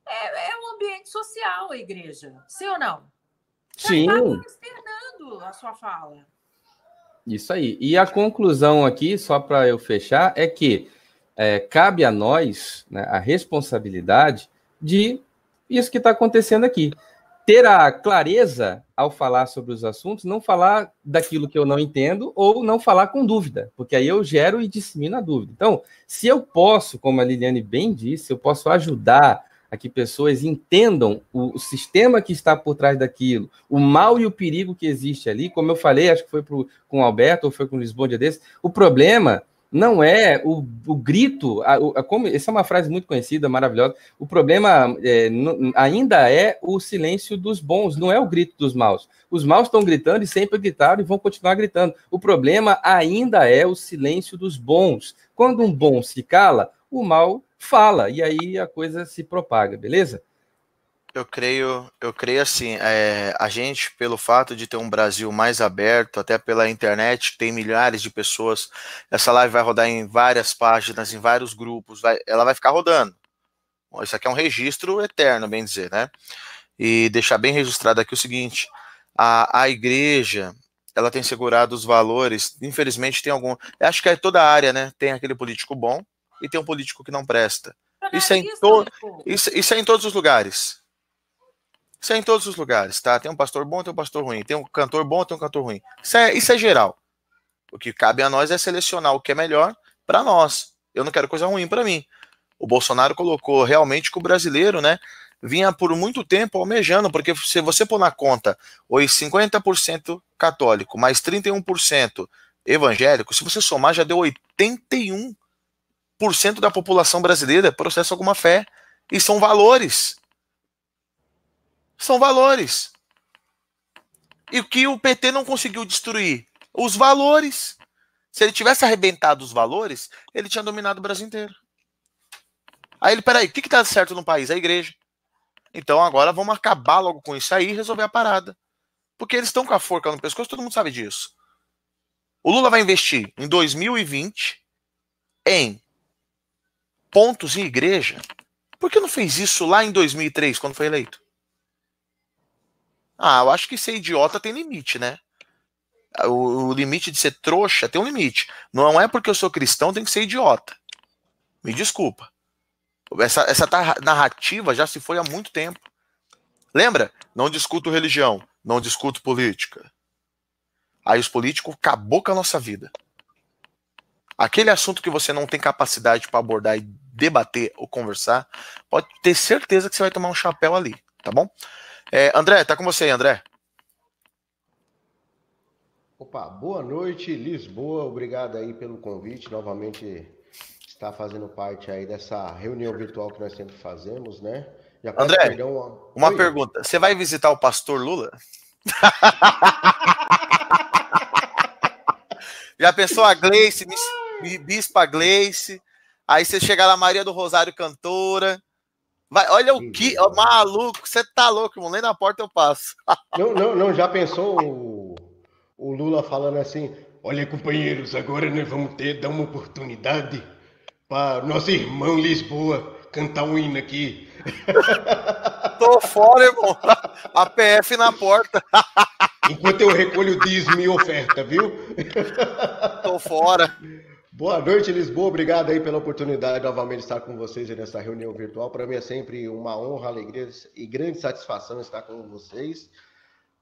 é um ambiente social a igreja. Sim ou não? Sim. Está externando a sua fala. Isso aí. E a conclusão aqui, só para eu fechar, é que cabe a nós, né, a responsabilidade de isso que está acontecendo aqui. Ter a clareza ao falar sobre os assuntos, não falar daquilo que eu não entendo ou não falar com dúvida, porque aí eu gero e dissemino a dúvida. Então, se eu posso, como a Liliane bem disse, eu posso ajudar a que pessoas entendam o sistema que está por trás daquilo, o mal e o perigo que existe ali, como eu falei, acho que foi com o Alberto ou foi com o Lisboa um dia desse, o problema não é o grito, essa é uma frase muito conhecida, maravilhosa, o problema ainda é o silêncio dos bons, não é o grito dos maus. Os maus estão gritando e sempre gritaram e vão continuar gritando. O problema ainda é o silêncio dos bons. Quando um bom se cala, o mal fala, e aí a coisa se propaga, beleza? Eu creio assim, a gente, pelo fato de ter um Brasil mais aberto, até pela internet, tem milhares de pessoas, essa live vai rodar em várias páginas, em vários grupos, ela vai ficar rodando. Isso aqui é um registro eterno, bem dizer, né? E deixar bem registrado aqui o seguinte, a igreja, ela tem segurado os valores, infelizmente tem algum, acho que é toda a área, né? Tem aquele político bom e tem um político que não presta. Isso é em todos os lugares. Isso é em todos os lugares, tá? Tem um pastor bom, tem um pastor ruim. Tem um cantor bom, tem um cantor ruim. Isso é geral. O que cabe a nós é selecionar o que é melhor para nós. Eu não quero coisa ruim para mim. O Bolsonaro colocou realmente que o brasileiro, né, vinha por muito tempo almejando, porque se você pôr na conta os 50% católico mais 31% evangélico, se você somar já deu 81% da população brasileira processa alguma fé. E são valores. São valores. E o que o PT não conseguiu destruir? Os valores. Se ele tivesse arrebentado os valores, ele tinha dominado o Brasil inteiro. Aí ele, peraí, o que está certo no país? A igreja. Então agora vamos acabar logo com isso aí e resolver a parada. Porque eles estão com a forca no pescoço, todo mundo sabe disso. O Lula vai investir em 2020 em pontos em igreja. Por que não fez isso lá em 2003, quando foi eleito? Eu acho que ser idiota tem limite, né? O limite de ser trouxa tem um limite. Não é porque eu sou cristão tem que ser idiota. Me desculpa. Essa narrativa já se foi há muito tempo. Lembra? Não discuto religião, não discuto política. Aí os políticos acabou com a nossa vida. Aquele assunto que você não tem capacidade para abordar e debater ou conversar, pode ter certeza que você vai tomar um chapéu ali, tá bom? André, tá com você aí, André. Opa, boa noite, Lisboa. Obrigado aí pelo convite. Novamente está fazendo parte aí dessa reunião virtual que nós sempre fazemos, né? André, uma pergunta. Você vai visitar o pastor Lula? Já pensou a Gleice, Bispa Gleice? Aí você chega lá, Maria do Rosário cantora. Vai, olha o que, maluco, você tá louco, irmão. Nem na porta eu passo. Não, já pensou o Lula falando assim: olha, companheiros, agora nós vamos dar uma oportunidade para nosso irmão Lisboa cantar um hino aqui. Tô fora, irmão. A PF na porta. Enquanto eu recolho dízimo e oferta, viu? Tô fora. Boa noite, Lisboa. Obrigado aí pela oportunidade novamente de estar com vocês nessa reunião virtual. Para mim é sempre uma honra, alegria e grande satisfação estar com vocês.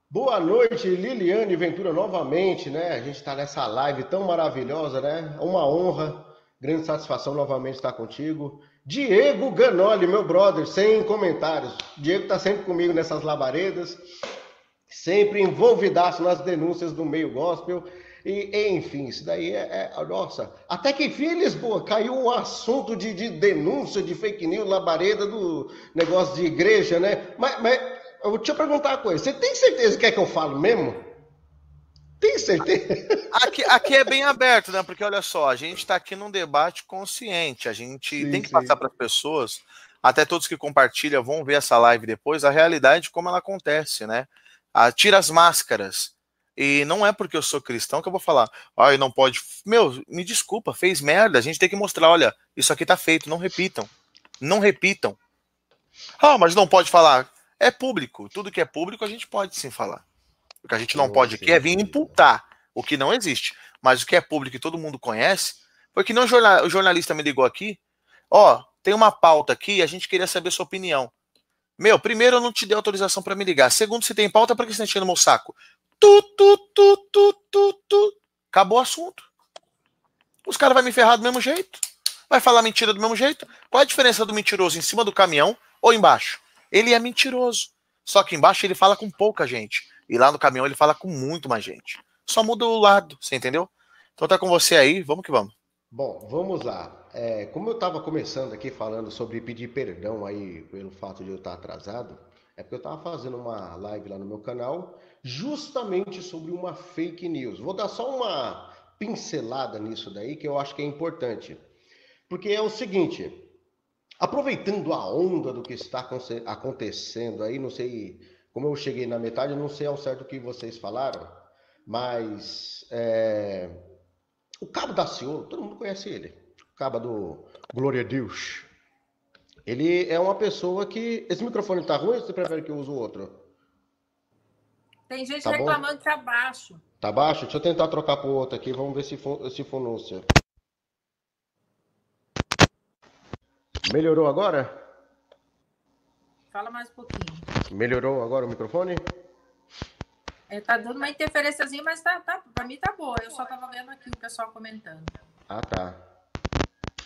Boa noite, Liliane Ventura, novamente, né? A gente está nessa live tão maravilhosa, né? Uma honra, grande satisfação novamente estar contigo. Diego Ganoli, meu brother, sem comentários. Diego está sempre comigo nessas labaredas, sempre envolvidaço nas denúncias do meio gospel. E, enfim, isso daí nossa, até que enfim, Lisboa, caiu um assunto de denúncia, de fake news, labareda do negócio de igreja, né? Mas eu vou te perguntar uma coisa, você tem certeza que é que eu falo mesmo? Tem certeza? Aqui é bem aberto, né? Porque olha só, a gente está aqui num debate consciente, a gente tem que passar para as pessoas, até todos que compartilham vão ver essa live depois, a realidade como ela acontece, né? Tira as máscaras. E não é porque eu sou cristão que eu vou falar, não pode. Meu, me desculpa, fez merda. A gente tem que mostrar, olha, isso aqui tá feito, não repitam. Não repitam. Mas não pode falar. É público. Tudo que é público a gente pode sim falar. O que a gente não pode aqui é vir imputar o que não existe. Mas o que é público e todo mundo conhece, porque não o jornalista me ligou aqui, tem uma pauta aqui, a gente queria saber sua opinião. Meu, primeiro eu não te dei autorização para me ligar. Segundo, se tem pauta, para que você está enchendo meu saco? Acabou o assunto. Os caras vão me ferrar do mesmo jeito. Vai falar mentira do mesmo jeito. Qual a diferença do mentiroso em cima do caminhão ou embaixo? Ele é mentiroso. Só que embaixo ele fala com pouca gente. E lá no caminhão ele fala com muito mais gente. Só muda o lado, você entendeu? Então tá com você aí, vamos que vamos. Bom, vamos lá. Como eu estava começando aqui falando sobre pedir perdão aí pelo fato de eu estar atrasado, é porque eu estava fazendo uma live lá no meu canal justamente sobre uma fake news. Vou dar só uma pincelada nisso daí que eu acho que é importante. Porque é o seguinte, aproveitando a onda do que está acontecendo aí, não sei, como eu cheguei na metade, eu não sei ao certo o que vocês falaram, mas o Cabo Daciolo, todo mundo conhece ele, o Cabo do Glória a Deus. Ele é uma pessoa que... Esse microfone tá ruim ou você prefere que eu use o outro? Tem gente reclamando que tá baixo. Tá baixo? Deixa eu tentar trocar pro outro aqui, vamos ver se funúncia. Melhorou agora? Fala mais um pouquinho. Melhorou agora o microfone? Tá dando uma interferênciazinha, mas pra mim tá boa. Eu só tava vendo aqui o pessoal comentando. Ah, tá.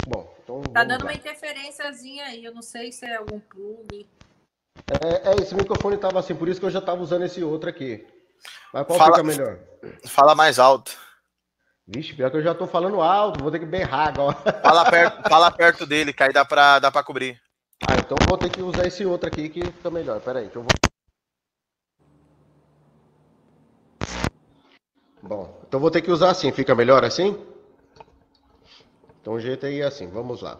Bom, então tá dando uma interferênciazinha aí, eu não sei se é algum plug. Esse microfone tava assim, por isso que eu já tava usando esse outro aqui. Mas qual fica melhor? Fala mais alto. Vixe, pior que eu já tô falando alto, vou ter que berrar agora. Fala perto dele, que aí dá pra cobrir. Então vou ter que usar esse outro aqui que fica melhor. Pera aí, que eu vou... Bom, então vou ter que usar assim, fica melhor assim? Então o jeito aí é assim, vamos lá.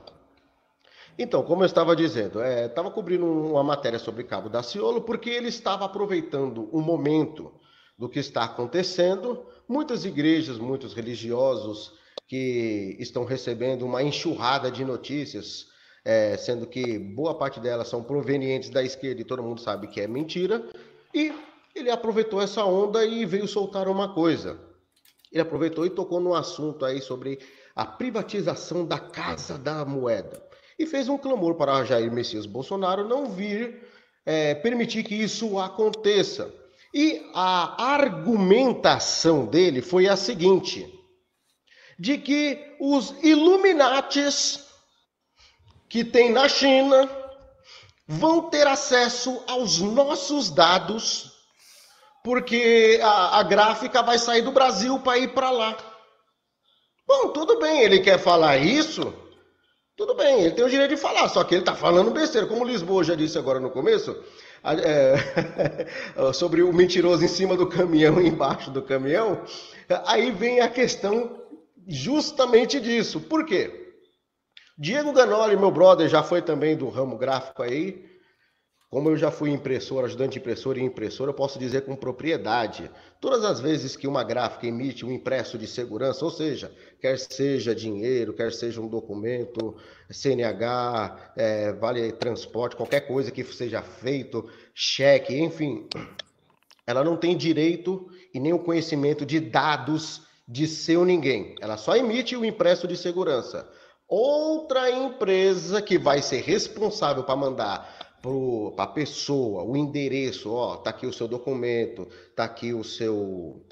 Então, como eu estava dizendo, estava cobrindo uma matéria sobre Cabo Daciolo porque ele estava aproveitando um momento do que está acontecendo. Muitas igrejas, muitos religiosos que estão recebendo uma enxurrada de notícias, sendo que boa parte delas são provenientes da esquerda e todo mundo sabe que é mentira. E ele aproveitou essa onda e veio soltar uma coisa. Ele aproveitou e tocou num assunto aí sobre a privatização da Casa da Moeda. E fez um clamor para Jair Messias Bolsonaro não vir permitir que isso aconteça. E a argumentação dele foi a seguinte, de que os Illuminatis que tem na China vão ter acesso aos nossos dados, porque a gráfica vai sair do Brasil para ir para lá. Bom, tudo bem, ele quer falar isso, tudo bem, ele tem o direito de falar, só que ele está falando besteira, como o Lisboa já disse agora no começo, sobre o mentiroso em cima do caminhão e embaixo do caminhão. Aí vem a questão justamente disso. Por quê? Diego Ganoli, meu brother, já foi também do ramo gráfico aí. Como eu já fui impressor, ajudante impressor e impressor, eu posso dizer com propriedade. Todas as vezes que uma gráfica emite um impresso de segurança, ou seja, quer seja dinheiro, quer seja um documento, CNH, vale transporte, qualquer coisa que seja feito, cheque, enfim, ela não tem direito e nem o conhecimento de dados de seu ninguém. Ela só emite o impresso de segurança. Outra empresa que vai ser responsável para mandar para a pessoa o endereço, tá aqui o seu documento, tá aqui o seu,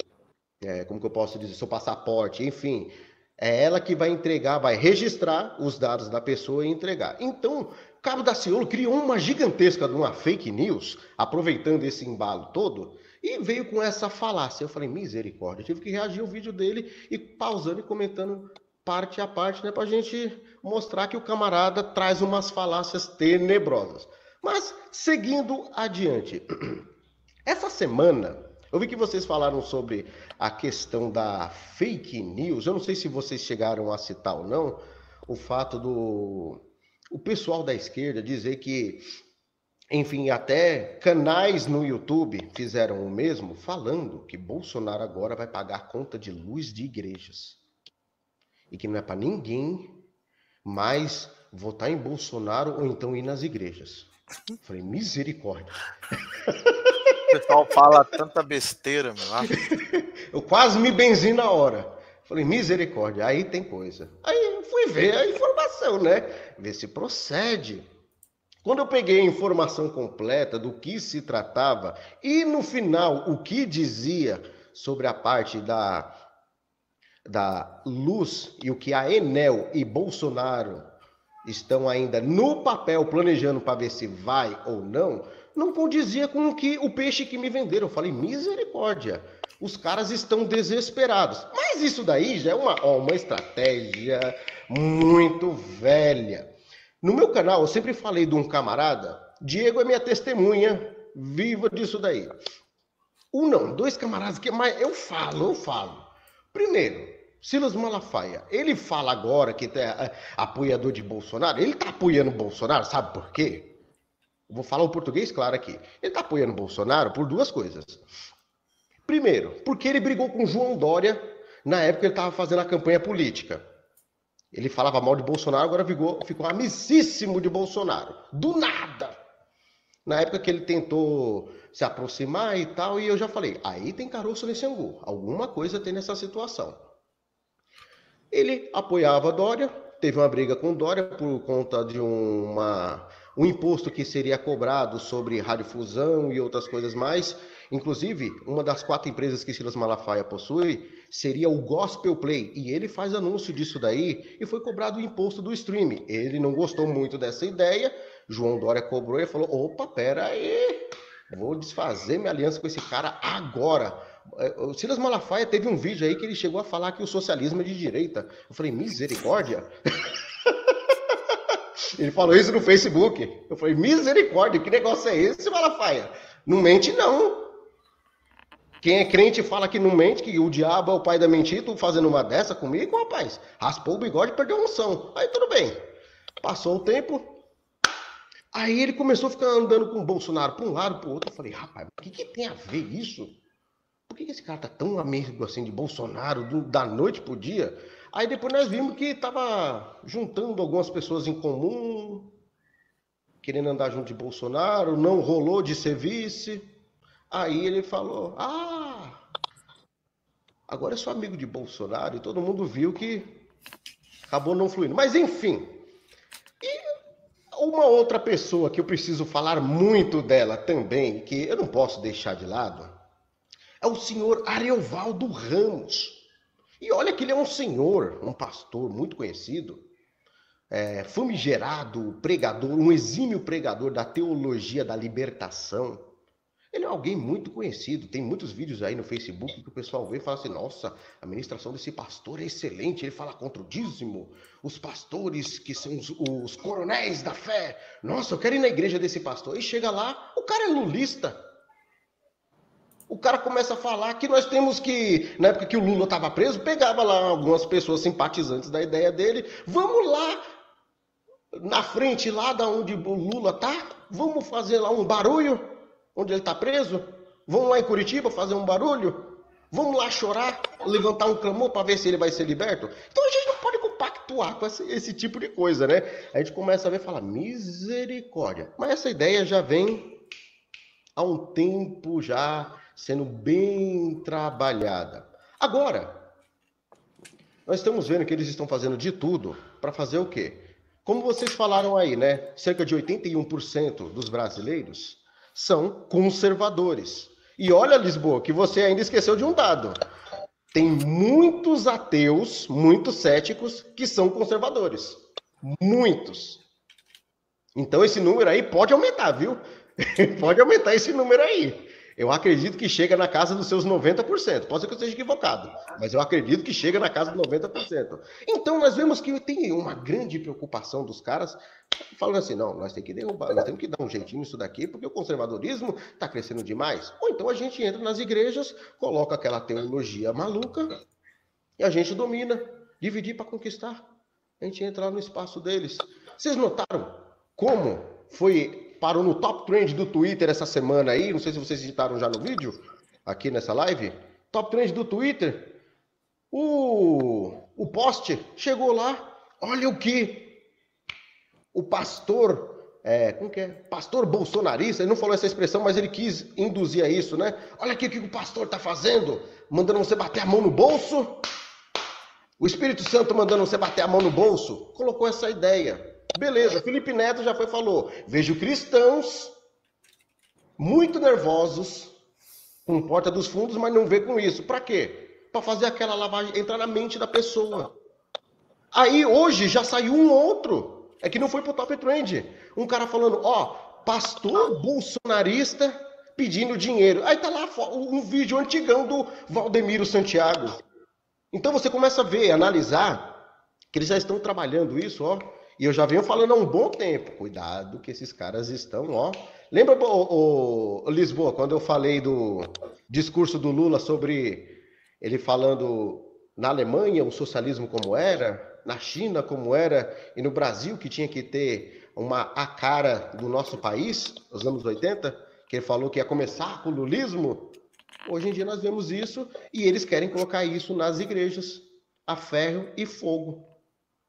como que eu posso dizer, seu passaporte, enfim, é ela que vai entregar, vai registrar os dados da pessoa e entregar. Então, Cabo Daciolo criou uma gigantesca de uma fake news, aproveitando esse embalo todo, e veio com essa falácia. Eu falei, misericórdia, eu tive que reagir ao vídeo dele e pausando e comentando parte a parte, né, pra gente mostrar que o camarada traz umas falácias tenebrosas. Mas, seguindo adiante, essa semana, eu vi que vocês falaram sobre a questão da fake news, eu não sei se vocês chegaram a citar ou não, o fato do o pessoal da esquerda dizer que, enfim, até canais no YouTube fizeram o mesmo, falando que Bolsonaro agora vai pagar a conta de luz de igrejas. E que não é para ninguém mais votar em Bolsonaro ou então ir nas igrejas. Eu falei, misericórdia. O pessoal fala tanta besteira, meu. Eu quase me benzi na hora. Falei, misericórdia, aí tem coisa. Aí fui ver a informação, né? Ver se procede. Quando eu peguei a informação completa do que se tratava e no final o que dizia sobre a parte da luz e o que a Enel e Bolsonaro estão ainda no papel planejando para ver se vai ou não, não condizia com o peixe que me venderam. Eu falei, misericórdia, os caras estão desesperados. Mas isso daí já é uma estratégia muito velha. No meu canal, eu sempre falei de um camarada, Diego é minha testemunha viva disso daí. Dois camaradas que eu falo. Primeiro, Silas Malafaia, ele fala agora que é apoiador de Bolsonaro, ele tá apoiando Bolsonaro, sabe por quê? Eu vou falar o português claro aqui. Ele tá apoiando Bolsonaro por duas coisas. Primeiro, porque ele brigou com João Dória na época que ele estava fazendo a campanha política. Ele falava mal de Bolsonaro, agora ficou amicíssimo de Bolsonaro. Do nada! Na época que ele tentou se aproximar e tal, e eu já falei, aí tem caroço nesse angu. Alguma coisa tem nessa situação. Ele apoiava Dória, teve uma briga com Dória por conta de um imposto que seria cobrado sobre radiodifusão e outras coisas mais. Inclusive, uma das 4 empresas que Silas Malafaia possui seria o Gospel Play. E ele faz anúncio disso daí e foi cobrado o imposto do streaming. Ele não gostou muito dessa ideia. João Dória cobrou e falou, opa, pera aí, vou desfazer minha aliança com esse cara agora. O Silas Malafaia teve um vídeo aí que ele chegou a falar que o socialismo é de direita. Eu falei, misericórdia. Ele falou isso no Facebook. Eu falei, misericórdia, que negócio é esse, Malafaia? Não mente, não. Quem é crente fala que não mente, que o diabo é o pai da mentira. Tu fazendo uma dessa comigo, rapaz? Raspou o bigode e perdeu a unção. Aí tudo bem. Passou o tempo. Aí ele começou a ficar andando com o Bolsonaro para um lado, para o outro. Eu falei, rapaz, o que tem a ver isso? por que esse cara tá tão amigo assim de Bolsonaro da noite pro dia? Aí depois nós vimos que tava juntando algumas pessoas em comum, querendo andar junto de Bolsonaro, não rolou de ser vice. Aí ele falou, agora eu sou amigo de Bolsonaro, e todo mundo viu que acabou não fluindo. Mas enfim, e uma outra pessoa que eu preciso falar muito dela também, que eu não posso deixar de lado, é o senhor Ariovaldo Ramos. E olha que ele é um senhor, um pastor muito conhecido, famigerado pregador, um exímio pregador da teologia da libertação. Ele é alguém muito conhecido, tem muitos vídeos aí no Facebook que o pessoal vê e fala assim, nossa, a ministração desse pastor é excelente, ele fala contra o dízimo, os pastores que são os coronéis da fé, nossa, eu quero ir na igreja desse pastor. E chega lá, o cara é lulista. O cara começa a falar que nós temos que, na época que o Lula estava preso, pegava lá algumas pessoas simpatizantes da ideia dele, vamos lá, na frente lá da onde o Lula tá, vamos fazer lá um barulho, onde ele está preso, vamos lá em Curitiba fazer um barulho, vamos lá chorar, levantar um clamor para ver se ele vai ser liberto. Então a gente não pode compactuar com esse tipo de coisa, né? A gente começa a ver e fala, misericórdia. Mas essa ideia já vem há um tempo já sendo bem trabalhada. Agora, nós estamos vendo que eles estão fazendo de tudo para fazer o quê? Como vocês falaram aí, né? Cerca de 81% dos brasileiros são conservadores. E olha, Lisboa, que você ainda esqueceu de um dado. Tem muitos ateus, muitos céticos, que são conservadores. Muitos. Então esse número aí pode aumentar, viu? Pode aumentar esse número aí. Eu acredito que chega na casa dos seus 90%. Pode ser que eu esteja equivocado, mas eu acredito que chega na casa dos 90%. Então nós vemos que tem uma grande preocupação dos caras falando assim, não, nós temos que derrubar, nós temos que dar um jeitinho nisso daqui, porque o conservadorismo está crescendo demais. Ou então a gente entra nas igrejas, coloca aquela teologia maluca e a gente domina. Dividir para conquistar. A gente entra lá no espaço deles. Vocês notaram como parou no top trend do Twitter essa semana aí? Não sei se vocês digitaram já no vídeo, aqui nessa live. Top trend do Twitter. O post chegou lá. Olha o que o pastor, como que é? Pastor bolsonarista, ele não falou essa expressão, mas ele quis induzir a isso, né? Olha aqui o que o pastor está fazendo, mandando você bater a mão no bolso. O Espírito Santo mandando você bater a mão no bolso. Colocou essa ideia. Beleza, Felipe Neto já falou, vejo cristãos muito nervosos com porta dos fundos, mas não vê com isso. Para quê? Para fazer aquela lavagem, entrar na mente da pessoa. Aí hoje já saiu um outro, é que não foi pro top trend. Um cara falando, pastor bolsonarista pedindo dinheiro. Aí tá lá um vídeo antigão do Valdemiro Santiago. Então você começa a ver, analisar, que eles já estão trabalhando isso, e eu já venho falando há um bom tempo. Cuidado que esses caras estão, Lembra, Lisboa, quando eu falei do discurso do Lula sobre ele falando na Alemanha o socialismo como era, na China como era, e no Brasil que tinha que ter a cara do nosso país, nos anos 80, que ele falou que ia começar com o lulismo? Hoje em dia nós vemos isso e eles querem colocar isso nas igrejas, a ferro e fogo.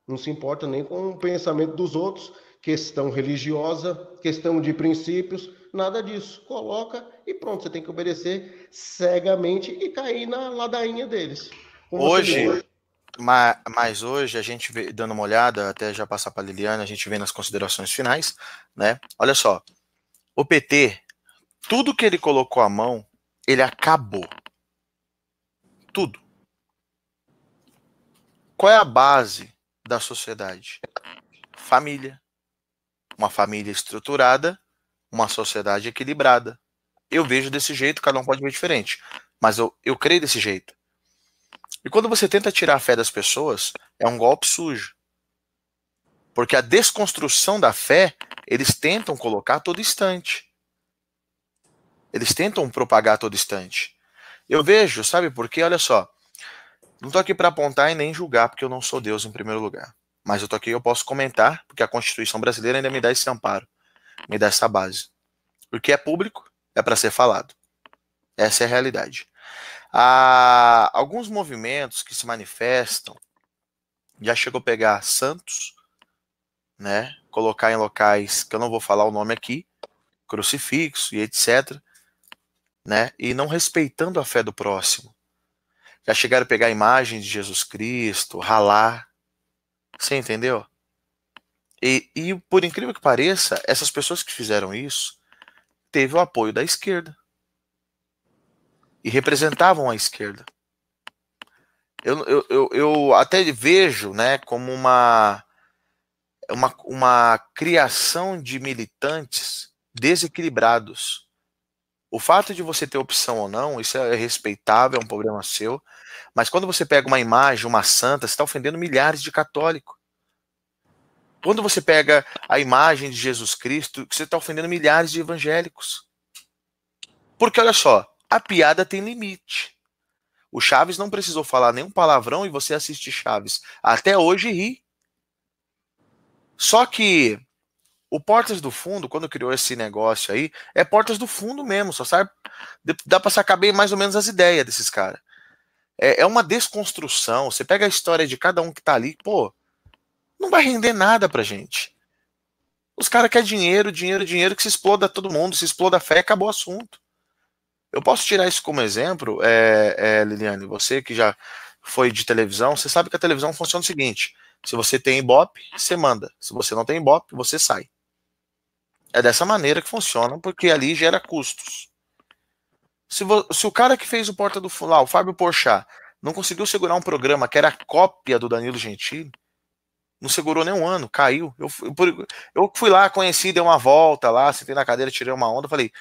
Não se importa nem com o pensamento dos outros, questão religiosa, questão de princípios, nada disso. Coloca e pronto, você tem que obedecer cegamente e cair na ladainha deles. Mas hoje a gente vê, dando uma olhada, até já passar para a Liliana, a gente vê nas considerações finais, né? Olha só, o PT, tudo que ele colocou à mão, ele acabou. Tudo. Qual é a base da sociedade? Família. Uma família estruturada, uma sociedade equilibrada. Eu vejo desse jeito, cada um pode ver diferente, mas eu creio desse jeito. E quando você tenta tirar a fé das pessoas, é um golpe sujo. Porque a desconstrução da fé, eles tentam colocar a todo instante. Eles tentam propagar a todo instante. Eu vejo, sabe por quê? Olha só. Não estou aqui para apontar e nem julgar, porque eu não sou Deus em primeiro lugar. Mas eu estou aqui e eu posso comentar, porque a Constituição brasileira ainda me dá esse amparo, me dá essa base. O que é público é para ser falado. Essa é a realidade. Alguns movimentos que se manifestam, já chegou a pegar santos, né, colocar em locais que eu não vou falar o nome aqui, crucifixo e etc., né, e não respeitando a fé do próximo. Já chegaram a pegar a imagem de Jesus Cristo, ralar. Você entendeu? E por incrível que pareça, essas pessoas que fizeram isso teve o apoio da esquerda. E representavam a esquerda. Eu até vejo, né, como uma criação de militantes desequilibrados. O fato de você ter opção ou não, isso é respeitável, é um problema seu. Mas quando você pega uma imagem, uma santa, você está ofendendo milhares de católicos. Quando você pega a imagem de Jesus Cristo, você está ofendendo milhares de evangélicos. Porque olha só, a piada tem limite. O Chaves não precisou falar nenhum palavrão e você assiste Chaves. Até hoje ri. Só que o Portas do Fundo, quando criou esse negócio aí, é Portas do Fundo mesmo. Só sabe, dá para sacar bem mais ou menos as ideias desses caras. É uma desconstrução. Você pega a história de cada um que tá ali, pô, não vai render nada pra gente. Os caras querem dinheiro, dinheiro, dinheiro, que se exploda todo mundo, se exploda a fé, acabou o assunto. Eu posso tirar isso como exemplo, Liliane, você que já foi de televisão, você sabe que a televisão funciona o seguinte: se você tem Ibope, você manda. Se você não tem Ibope, você sai. É dessa maneira que funciona, porque ali gera custos. Se o cara que fez o Porta do Fundo, o Fábio Porchat, não conseguiu segurar um programa que era cópia do Danilo Gentili, não segurou nem um ano, caiu. Eu fui lá, conheci, dei uma volta lá, sentei na cadeira, tirei uma onda, falei,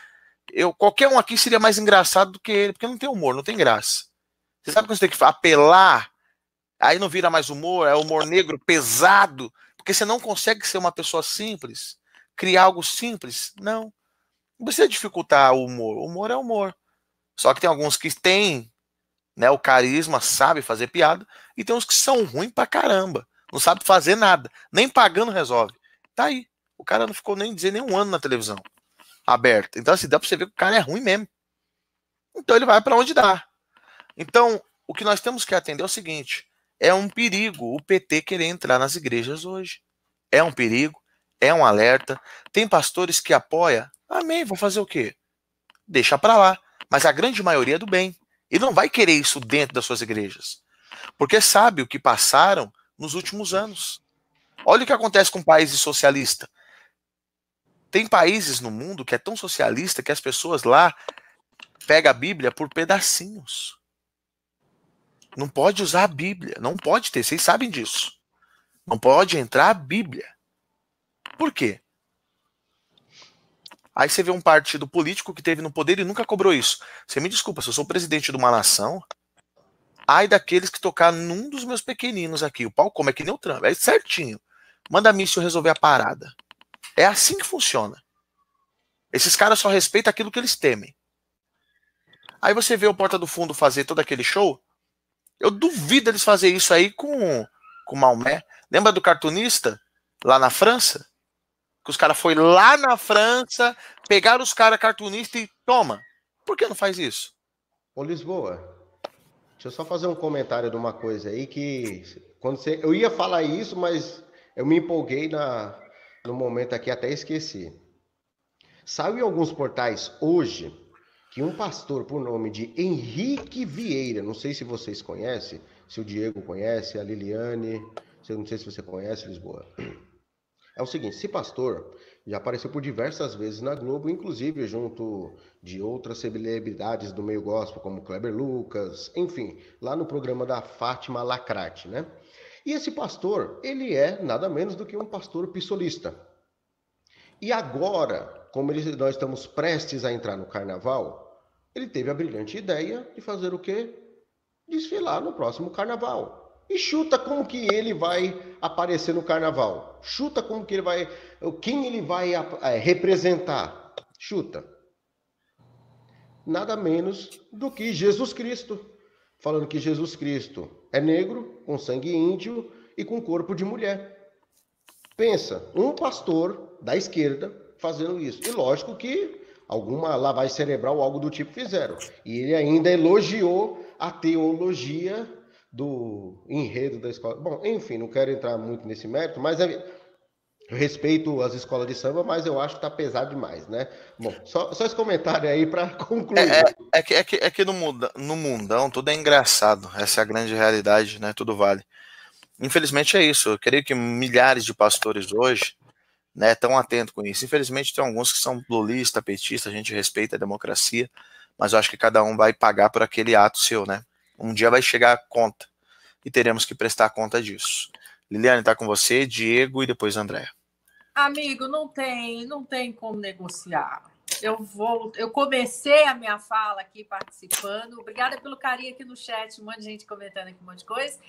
qualquer um aqui seria mais engraçado do que ele, porque não tem humor, não tem graça. Você sabe quando você tem que apelar, aí não vira mais humor, é humor negro pesado, porque você não consegue ser uma pessoa simples, criar algo simples. Não precisa dificultar o humor é humor. Só que tem alguns que têm, né, o carisma, sabe fazer piada, e tem uns que são ruins pra caramba, não sabe fazer nada, nem pagando resolve. Tá aí, o cara não ficou nem dizer nem um ano na televisão aberta. Então assim, dá pra você ver que o cara é ruim mesmo. Então ele vai pra onde dá. Então, o que nós temos que atender é o seguinte: é um perigo o PT querer entrar nas igrejas hoje. É um perigo, é um alerta. Tem pastores que apoiam, amém, vão fazer o quê? Deixa pra lá. Mas a grande maioria é do bem. Ele não vai querer isso dentro das suas igrejas. Porque sabe o que passaram nos últimos anos. Olha o que acontece com países socialistas. Tem países no mundo que é tão socialista que as pessoas lá pegam a Bíblia por pedacinhos. Não pode usar a Bíblia. Não pode ter. Vocês sabem disso. Não pode entrar a Bíblia. Por quê? Aí você vê um partido político que teve no poder e nunca cobrou isso. Você me desculpa, se eu sou presidente de uma nação, ai daqueles que tocar num dos meus pequeninos aqui. O pau come, é que nem o Trump. É certinho. Manda míssil resolver a parada. É assim que funciona. Esses caras só respeitam aquilo que eles temem. Aí você vê o Porta do Fundo fazer todo aquele show. Eu duvido eles fazer isso aí com Maomé. Lembra do cartunista lá na França? Que os caras foram lá na França, pegaram os caras cartunistas e toma. Por que não faz isso? Ô Lisboa, deixa eu só fazer um comentário de uma coisa aí que eu ia falar isso, mas eu me empolguei no momento aqui, até esqueci. Saiu em alguns portais hoje que um pastor por nome de Henrique Vieira, não sei se vocês conhecem, se o Diego conhece, a Liliane, não sei se você conhece, Lisboa. É o seguinte, esse pastor já apareceu por diversas vezes na Globo, inclusive junto de outras celebridades do meio gospel, como Kleber Lucas, enfim, lá no programa da Fátima Lacrate, né? E esse pastor, ele é nada menos do que um pastor pissolista. E agora, como nós estamos prestes a entrar no carnaval, ele teve a brilhante ideia de fazer o quê? Desfilar no próximo carnaval. E chuta como que ele vai aparecer no carnaval. Chuta como que ele vai... Quem ele vai representar. Chuta. Nada menos do que Jesus Cristo. Falando que Jesus Cristo é negro, com sangue índio e com corpo de mulher. Pensa, um pastor da esquerda fazendo isso. E lógico que alguma lavagem cerebral ou algo do tipo fizeram. E ele ainda elogiou a teologia do enredo da escola. Bom, enfim, não quero entrar muito nesse mérito, mas eu respeito as escolas de samba, mas eu acho que tá pesado demais, né? Bom, só esse comentário aí para concluir. É que no mundão tudo é engraçado. Essa é a grande realidade, né? Tudo vale. Infelizmente é isso. Eu creio que milhares de pastores hoje, né, estão atentos com isso. Infelizmente tem alguns que são lulistas, petistas, a gente respeita a democracia, mas eu acho que cada um vai pagar por aquele ato seu, né? Um dia vai chegar a conta e teremos que prestar conta disso. Liliane, está com você, Diego e depois André. Amigo, não tem como negociar. Eu comecei a minha fala aqui participando. Obrigada pelo carinho aqui no chat, um monte de gente comentando aqui um monte de coisa.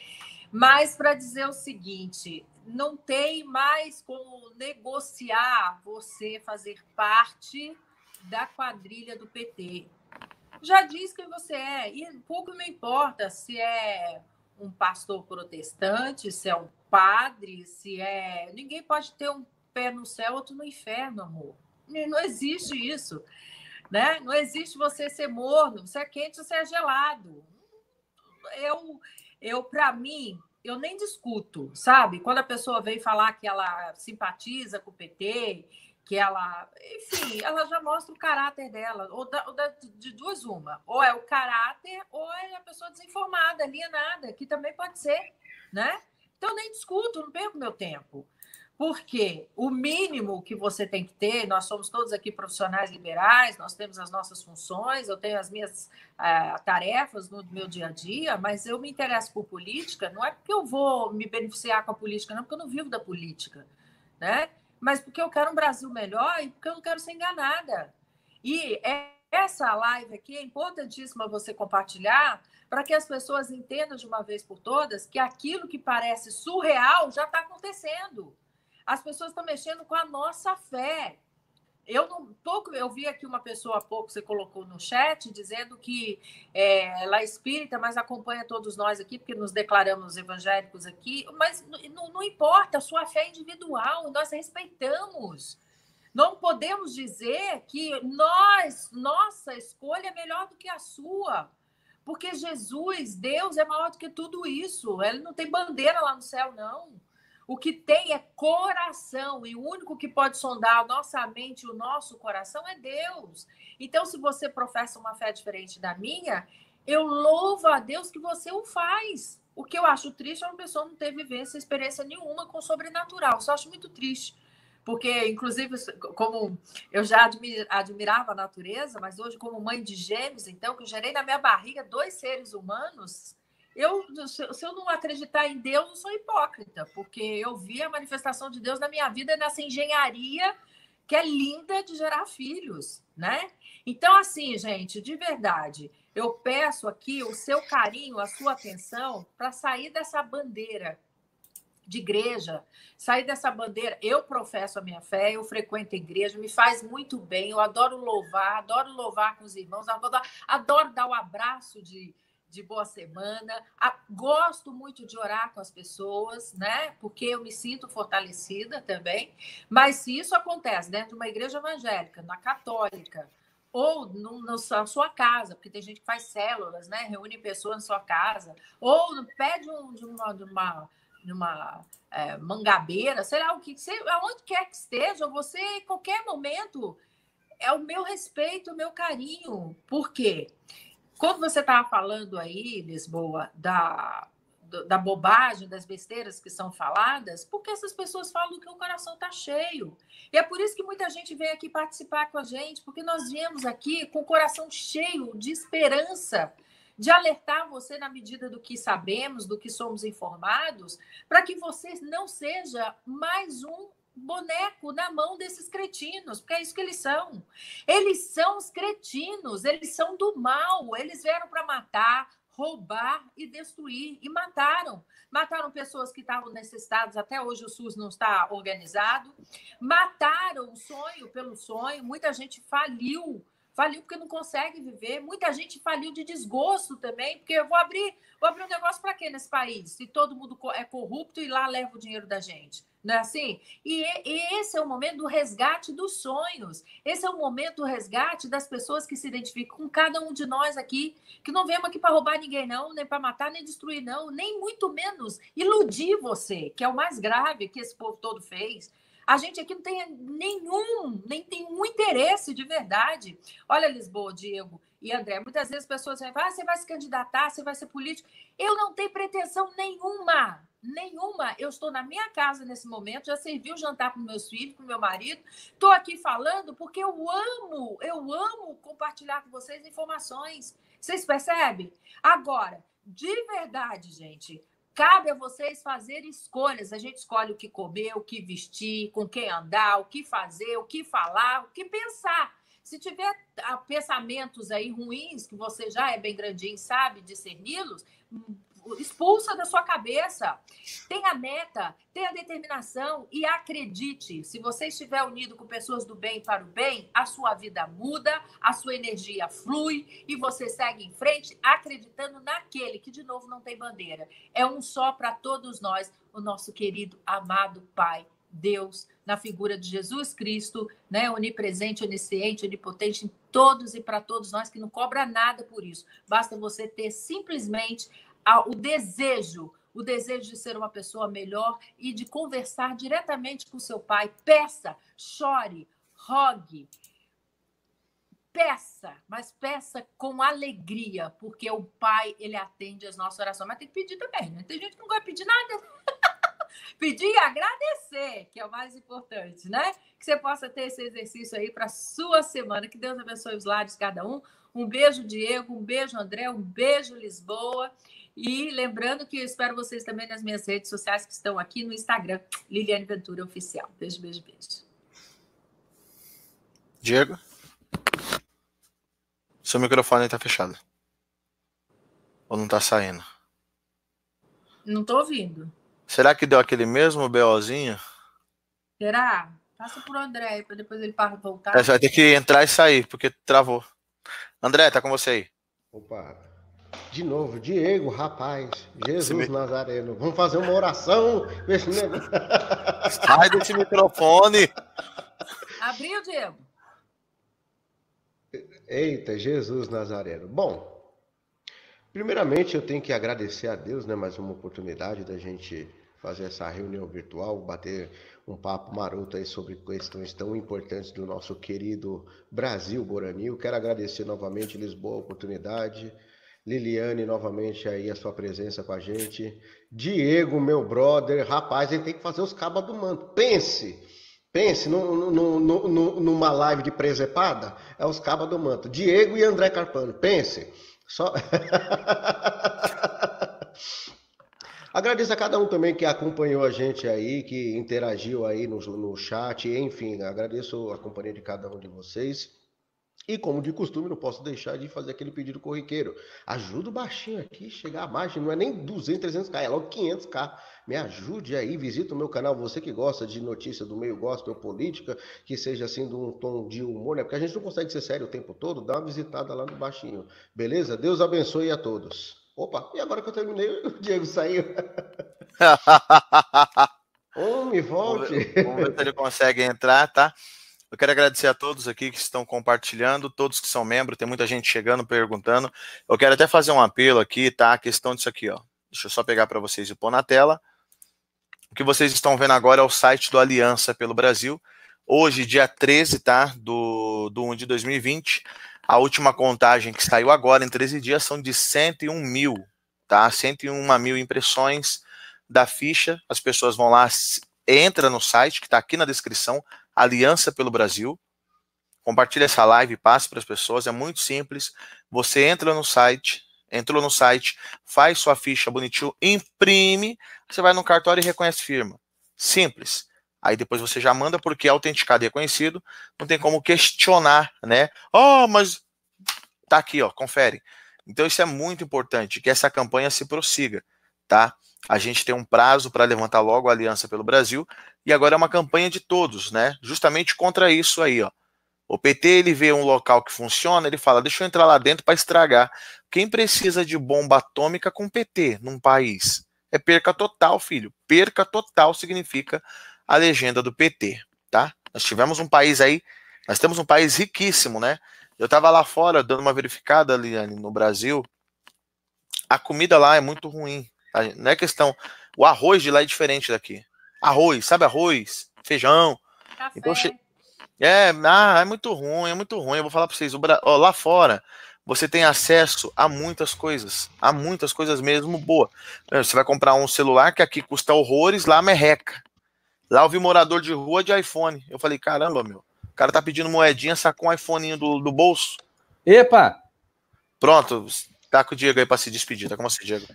Mas para dizer o seguinte, não tem mais como negociar você fazer parte da quadrilha do PT. Já diz quem você é, e pouco me importa se é um pastor protestante, se é um padre, se é... Ninguém pode ter um pé no céu, outro no inferno, amor. Não existe isso, né? Não existe você ser morno, você é quente, você é gelado. Para mim, eu nem discuto, sabe? Quando a pessoa vem falar que ela simpatiza com o PT, que ela, enfim, ela já mostra o caráter dela, de duas uma, ou é o caráter ou é a pessoa desinformada, alienada, que também pode ser, né? Então eu nem discuto, não perco meu tempo. Porque o mínimo que você tem que ter, nós somos todos aqui profissionais liberais, nós temos as nossas funções, eu tenho as minhas tarefas no meu dia a dia, mas eu me interesso por política, não é porque eu vou me beneficiar com a política, não, porque eu não vivo da política, né? Mas porque eu quero um Brasil melhor e porque eu não quero ser enganada. E essa live aqui é importantíssima você compartilhar para que as pessoas entendam de uma vez por todas que aquilo que parece surreal já está acontecendo. As pessoas estão mexendo com a nossa fé. Eu vi aqui uma pessoa há pouco, você colocou no chat, dizendo que ela é espírita, mas acompanha todos nós aqui, porque nos declaramos evangélicos aqui. Mas não importa, a sua fé é individual, nós respeitamos. Não podemos dizer que nossa escolha é melhor do que a sua. Porque Jesus, Deus, é maior do que tudo isso. Ele não tem bandeira lá no céu, não. O que tem é coração, e o único que pode sondar a nossa mente e o nosso coração é Deus. Então, se você professa uma fé diferente da minha, eu louvo a Deus que você o faz. O que eu acho triste é uma pessoa não ter vivência, experiência nenhuma com o sobrenatural. Isso eu acho muito triste. Porque, inclusive, como eu já admirava a natureza, mas hoje, como mãe de gêmeos, então, que eu gerei na minha barriga 2 seres humanos... se eu não acreditar em Deus, eu sou hipócrita, porque eu vi a manifestação de Deus na minha vida nessa engenharia que é linda de gerar filhos, né? Então, assim, gente, de verdade, eu peço aqui o seu carinho, a sua atenção para sair dessa bandeira de igreja, sair dessa bandeira. Eu professo a minha fé, eu frequento a igreja, me faz muito bem, eu adoro louvar com os irmãos, adoro dar o abraço de boa semana, gosto muito de orar com as pessoas, né? Porque eu me sinto fortalecida também. Mas se isso acontece dentro de uma igreja evangélica, na católica, ou na sua casa, porque tem gente que faz células, né? Reúne pessoas na sua casa, ou no pé de uma mangabeira, sei lá o que, aonde quer que esteja, você, em qualquer momento, é o meu respeito, o meu carinho. Por quê? Quando você estava falando aí, Lisboa, da bobagem, das besteiras que são faladas, porque essas pessoas falam que o coração está cheio. E é por isso que muita gente vem aqui participar com a gente, porque nós viemos aqui com o coração cheio de esperança, de alertar você na medida do que sabemos, do que somos informados, para que você não seja mais um boneco na mão desses cretinos, porque é isso que eles são. Eles são os cretinos, eles são do mal, eles vieram para matar, roubar e destruir, e mataram. Mataram pessoas que estavam necessitadas, até hoje o SUS não está organizado, mataram o sonho pelo sonho, muita gente faliu porque não consegue viver, muita gente faliu de desgosto também, porque eu vou abrir um negócio para quê nesse país, se todo mundo é corrupto e lá leva o dinheiro da gente? Não é assim? E esse é o momento do resgate dos sonhos. Esse é o momento do resgate das pessoas que se identificam com cada um de nós aqui, que não viemos aqui para roubar ninguém, não, nem para matar, nem destruir, não, nem muito menos iludir você, que é o mais grave que esse povo todo fez. A gente aqui não tem nem nenhum interesse de verdade. Olha, Lisboa, Diego e André, muitas vezes as pessoas vão falar, você vai se candidatar, você vai ser político. Eu não tenho pretensão nenhuma. Eu estou na minha casa nesse momento, já servi o jantar para os meus filhos, para o meu marido. Estou aqui falando porque eu amo compartilhar com vocês informações. Vocês percebem? Agora, de verdade, gente, cabe a vocês fazer escolhas. A gente escolhe o que comer, o que vestir, com quem andar, o que fazer, o que falar, o que pensar. Se tiver pensamentos aí ruins, que você já é bem grandinho, sabe discerni-los, expulsa da sua cabeça. Tenha meta, tenha determinação e acredite. Se você estiver unido com pessoas do bem para o bem, a sua vida muda, a sua energia flui e você segue em frente acreditando naquele que, de novo, não tem bandeira. É um só para todos nós, o nosso querido, amado Pai, Deus, na figura de Jesus Cristo, né? Onipresente, onisciente, onipotente em todos e para todos nós, que não cobra nada por isso. Basta você ter simplesmente o desejo de ser uma pessoa melhor e de conversar diretamente com o seu pai. Peça, chore, rogue, peça, mas peça com alegria, porque o pai, ele atende as nossas orações. Mas tem que pedir também, né? Tem gente que não gosta de pedir nada. Pedir e agradecer, que é o mais importante, né? Que você possa ter esse exercício aí para a sua semana. Que Deus abençoe os lares de cada um. Um beijo, Diego. Um beijo, André. Um beijo, Lisboa. E lembrando que eu espero vocês também nas minhas redes sociais que estão aqui no Instagram, Liliane Ventura Oficial. Beijo, beijo, beijo. Diego? Seu microfone está fechado. Ou não está saindo? Não estou ouvindo. Será que deu aquele mesmo BOzinho? Será? Passa por André, para depois ele voltar. Você vai ter que entrar e sair, porque travou. André, tá com você aí. Opa. De novo, Diego, rapaz, Jesus Nazareno. Vamos fazer uma oração. Sai desse microfone. Abriu, Diego. Eita, Jesus Nazareno. Bom, primeiramente eu tenho que agradecer a Deus, né? Mais uma oportunidade da gente fazer essa reunião virtual, bater um papo maroto aí sobre questões tão importantes do nosso querido Brasil Boranil. Quero agradecer novamente, Lisboa, a oportunidade. Liliane, novamente aí a sua presença com a gente. Diego, meu brother, rapaz, a gente tem que fazer os cabas do manto. Pense numa live de presepada, é os cabas do manto. Diego e André Carpano, pense. Só... Agradeço a cada um também que acompanhou a gente aí, que interagiu aí no chat, enfim, agradeço a companhia de cada um de vocês. E como de costume, não posso deixar de fazer aquele pedido corriqueiro. Ajuda o baixinho aqui, chegar a mais, não é nem 200, 300k, é logo 500k. Me ajude aí, visita o meu canal, você que gosta de notícia do meio gospel, política, que seja assim de um tom de humor, né? Porque a gente não consegue ser sério o tempo todo, dá uma visitada lá no baixinho. Beleza? Deus abençoe a todos. Opa, e agora que eu terminei, o Diego saiu. Homem, volte. Vamos ver se ele consegue entrar, tá? Eu quero agradecer a todos aqui que estão compartilhando, todos que são membros, tem muita gente chegando, perguntando. Eu quero até fazer um apelo aqui, tá? A questão disso aqui, ó. Deixa eu só pegar para vocês e pôr na tela. O que vocês estão vendo agora é o site do Aliança pelo Brasil. Hoje, dia 13, tá? Do 1 de 2020. A última contagem que saiu agora, em 13 dias, são de 101 mil, tá? 101 mil impressões da ficha. As pessoas vão lá, entra no site, que está aqui na descrição, Aliança pelo Brasil. Compartilha essa live, passe para as pessoas, é muito simples. Você entra no site, entrou no site, faz sua ficha bonitinho, imprime, você vai no cartório e reconhece firma. Simples. Aí depois você já manda porque é autenticado e reconhecido, não tem como questionar, né? Oh, mas tá aqui, ó, confere. Então isso é muito importante, que essa campanha se prossiga, tá? A gente tem um prazo para levantar logo a Aliança pelo Brasil, e agora é uma campanha de todos, né? Justamente contra isso aí, ó. O PT, ele vê um local que funciona, ele fala, deixa eu entrar lá dentro para estragar. Quem precisa de bomba atômica com PT num país? É perca total, filho. Perca total significa a legenda do PT, tá? Nós tivemos um país aí, nós temos um país riquíssimo, né? Eu estava lá fora dando uma verificada, Liane, no Brasil, a comida lá é muito ruim, tá? Não é questão, o arroz de lá é diferente daqui. Arroz, sabe arroz, feijão. Café. Então, é muito ruim, é muito ruim. Eu vou falar para vocês, lá fora você tem acesso a muitas coisas mesmo boa. Você vai comprar um celular que aqui custa horrores, lá merreca. Lá eu vi morador de rua de iPhone. Eu falei, caramba, meu, o cara tá pedindo moedinha, sacou um iPhoneinho do bolso. Epa! Pronto, tá com o Diego aí para se despedir, tá com você, Diego.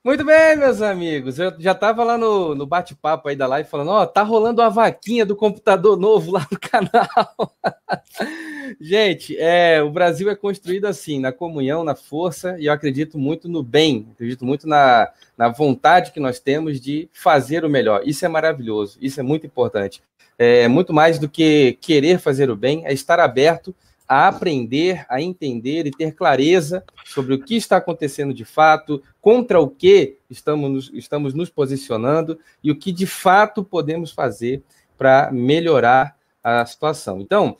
Muito bem, meus amigos. Eu já estava lá no bate-papo aí da live falando, ó, tá rolando a vaquinha do computador novo lá no canal. Gente, o Brasil é construído assim, na comunhão, na força, e eu acredito muito no bem, acredito muito na vontade que nós temos de fazer o melhor. Isso é maravilhoso, isso é muito importante. É muito mais do que querer fazer o bem, é estar aberto a aprender, a entender e ter clareza sobre o que está acontecendo de fato, contra o que estamos nos posicionando e o que de fato podemos fazer para melhorar a situação. Então,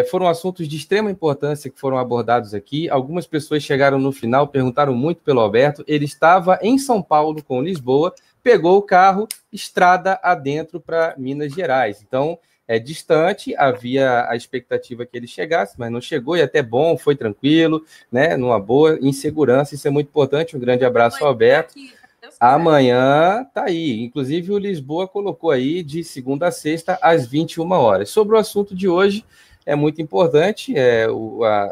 foram assuntos de extrema importância que foram abordados aqui. Algumas pessoas chegaram no final, perguntaram muito pelo Alberto. Ele estava em São Paulo com Lisboa, pegou o carro, estrada adentro para Minas Gerais. Então, é distante, havia a expectativa que ele chegasse, mas não chegou, e até bom, foi tranquilo, né, numa boa, em segurança, isso é muito importante. Um grande abraço ao Alberto. Amanhã tá aí, inclusive o Lisboa colocou aí de segunda a sexta às 21 horas. Sobre o assunto de hoje, é muito importante,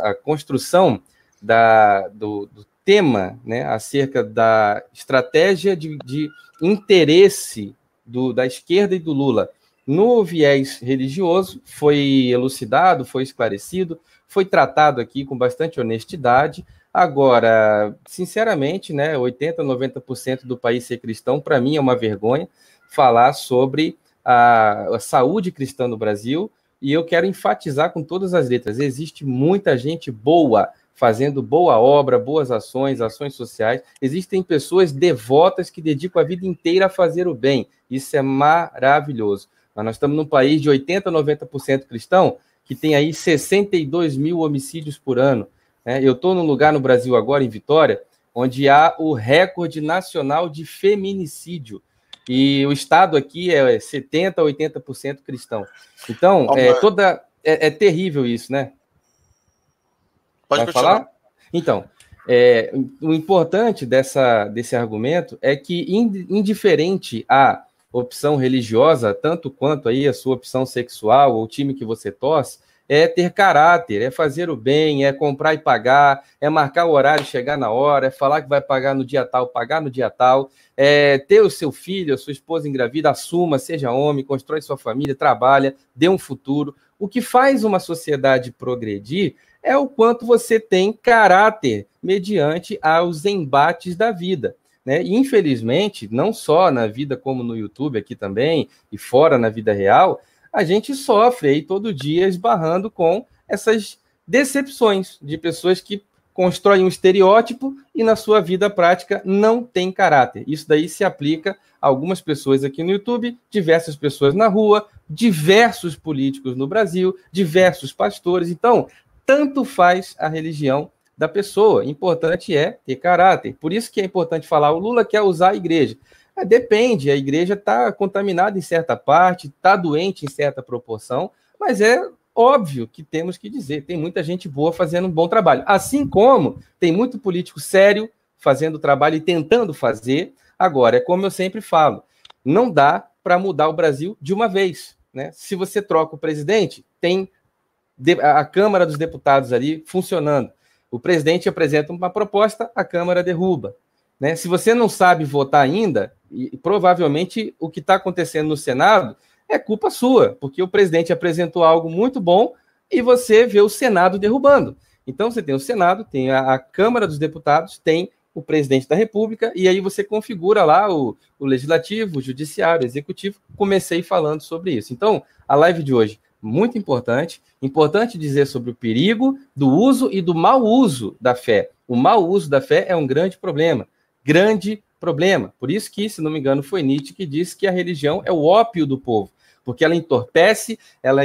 a construção do tema, né, acerca da estratégia de interesse da esquerda e do Lula no viés religioso, foi elucidado, foi esclarecido, foi tratado aqui com bastante honestidade. Agora, sinceramente, né, 80%, 90% do país ser cristão, para mim é uma vergonha falar sobre a saúde cristã no Brasil, e eu quero enfatizar com todas as letras, existe muita gente boa, fazendo boa obra, boas ações, ações sociais. Existem pessoas devotas que dedicam a vida inteira a fazer o bem. Isso é maravilhoso. Mas nós estamos num país de 80%, 90% cristão, que tem aí 62 mil homicídios por ano. Eu estou num lugar no Brasil agora, em Vitória, onde há o recorde nacional de feminicídio. E o estado aqui é 70%, 80% cristão. Então, é terrível isso, né? Pode Vai falar? Então, o importante desse argumento é que, indiferente à opção religiosa, tanto quanto aí a sua opção sexual ou o time que você torce, é ter caráter, é fazer o bem, é comprar e pagar, é marcar o horário, chegar na hora, é falar que vai pagar no dia tal, pagar no dia tal, é ter o seu filho, a sua esposa engravida, assuma, seja homem, constrói sua família, trabalha, dê um futuro. O que faz uma sociedade progredir é o quanto você tem caráter mediante aos embates da vida. Né? E, infelizmente, não só na vida como no YouTube aqui também, e fora na vida real, a gente sofre aí todo dia esbarrando com essas decepções de pessoas que constroem um estereótipo e na sua vida prática não tem caráter. Isso daí se aplica a algumas pessoas aqui no YouTube, diversas pessoas na rua, diversos políticos no Brasil, diversos pastores. Então, tanto faz a religião da pessoa. Importante é ter caráter. Por isso que é importante falar, o Lula quer usar a igreja. Depende, a igreja está contaminada em certa parte, está doente em certa proporção, mas é óbvio que temos que dizer, tem muita gente boa fazendo um bom trabalho. Assim como tem muito político sério fazendo trabalho e tentando fazer. Agora, é como eu sempre falo, não dá para mudar o Brasil de uma vez. Né? Se você troca o presidente, tem a Câmara dos Deputados ali funcionando. O presidente apresenta uma proposta, a Câmara derruba. Né? Se você não sabe votar ainda, e provavelmente o que está acontecendo no Senado é culpa sua, porque o presidente apresentou algo muito bom e você vê o Senado derrubando. Então você tem o Senado, tem a Câmara dos Deputados, tem o presidente da República, e aí você configura lá o Legislativo, o Judiciário, o Executivo. Comecei falando sobre isso. Então, a live de hoje, muito importante dizer sobre o perigo do uso e do mau uso da fé. O mau uso da fé é um grande problema, grande problema. Por isso que, se não me engano, foi Nietzsche que disse que a religião é o ópio do povo, porque ela entorpece, ela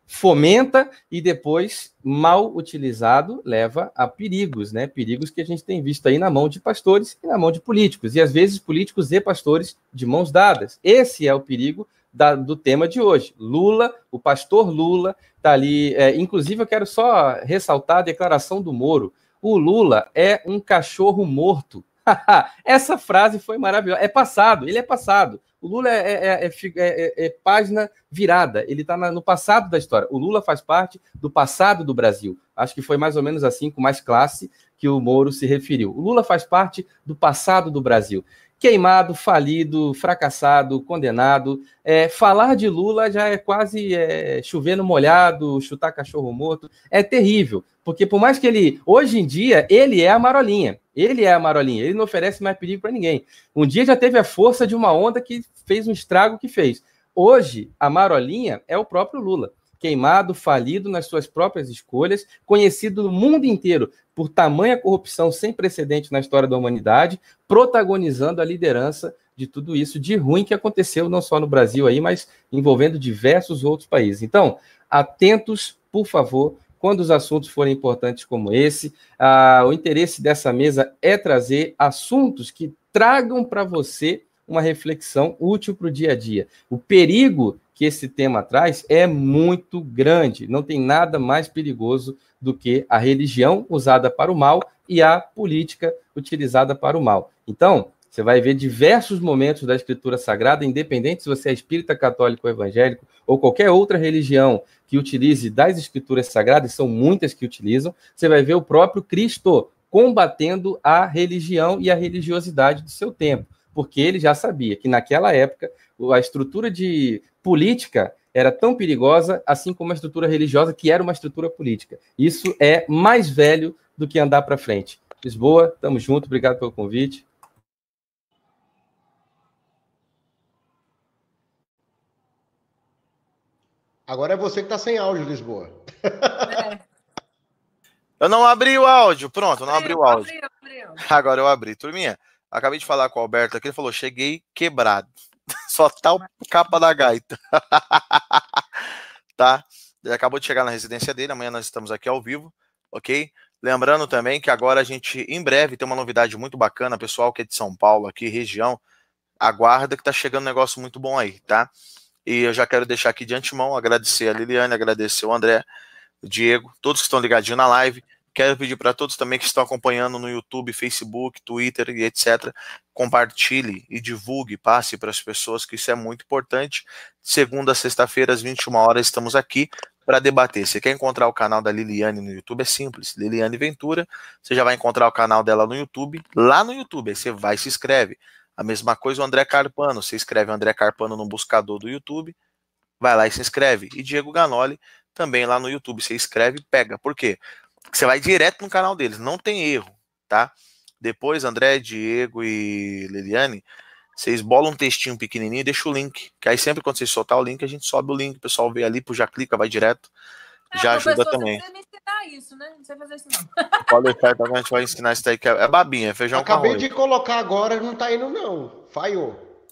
fomenta e depois, mal utilizado, leva a perigos, né? Perigos que a gente tem visto aí na mão de pastores e na mão de políticos, e às vezes políticos e pastores de mãos dadas. Esse é o perigo do tema de hoje. Lula, o pastor Lula, está ali. Inclusive, eu quero só ressaltar a declaração do Moro. O Lula é um cachorro morto. Essa frase foi maravilhosa. É passado, ele é passado. O Lula é página virada, ele está no passado da história. O Lula faz parte do passado do Brasil. Acho que foi mais ou menos assim, com mais classe, que o Moro se referiu. O Lula faz parte do passado do Brasil. Queimado, falido, fracassado, condenado. Falar de Lula já é quase chover no molhado, chutar cachorro morto. É terrível, porque por mais que ele, hoje em dia, ele é a marolinha. Ele não oferece mais perigo para ninguém. Um dia já teve a força de uma onda que fez um estrago que fez. Hoje, a marolinha é o próprio Lula. Queimado, falido nas suas próprias escolhas, conhecido no mundo inteiro por tamanha corrupção sem precedente na história da humanidade, protagonizando a liderança de tudo isso de ruim que aconteceu não só no Brasil aí, mas envolvendo diversos outros países. Então, atentos, por favor, quando os assuntos forem importantes como esse. O interesse dessa mesa é trazer assuntos que tragam para você uma reflexão útil para o dia a dia. O perigo que esse tema traz é muito grande. Não tem nada mais perigoso do que a religião usada para o mal e a política utilizada para o mal. Então, você vai ver diversos momentos da Escritura Sagrada, independente se você é espírita, católico ou evangélico, ou qualquer outra religião que utilize das Escrituras Sagradas, são muitas que utilizam, você vai ver o próprio Cristo combatendo a religião e a religiosidade do seu tempo, porque ele já sabia que naquela época a estrutura de política era tão perigosa, assim como a estrutura religiosa, que era uma estrutura política. Isso é mais velho do que andar para frente. Lisboa, estamos juntos, obrigado pelo convite. Agora é você que está sem áudio, Lisboa. Eu não abri o áudio, pronto, eu não abri o áudio. Abriu. Agora eu abri. Turminha, acabei de falar com o Alberto aqui, ele falou, cheguei quebrado. Só tá o capa da gaita. Tá? Ele acabou de chegar na residência dele, amanhã nós estamos aqui ao vivo, ok? Lembrando também que agora a gente, em breve, tem uma novidade muito bacana, pessoal que é de São Paulo, aqui, região, aguarda que tá chegando um negócio muito bom aí, tá? E eu já quero deixar aqui de antemão, agradecer a Liliane, agradecer o André, o Diego, todos que estão ligadinhos na live. Quero pedir para todos também que estão acompanhando no YouTube, Facebook, Twitter e etc. Compartilhe e divulgue, passe para as pessoas, que isso é muito importante. Segunda a sexta-feira, às 21 horas, estamos aqui para debater. Você quer encontrar o canal da Liliane no YouTube? É simples, Liliane Ventura. Você já vai encontrar o canal dela no YouTube. Lá no YouTube, aí você vai e se inscreve. A mesma coisa o André Carpano. Você escreve André Carpano no buscador do YouTube, vai lá e se inscreve. E Diego Ganoli também lá no YouTube. Você escreve e pega. Por quê? Porque você vai direto no canal deles. Não tem erro, tá? Depois, André, Diego e Liliane, vocês bolam um textinho pequenininho e deixam o link. Que aí sempre quando vocês soltar o link, a gente sobe o link. O pessoal vê ali, já clica, vai direto. Já ajuda também. Você me ensinar isso, né? Não sei fazer isso não. Pode deixar, então a gente vai ensinar isso aí, que é babinha, é feijão com arroz. Acabei de colocar agora, não tá indo não. Falhou.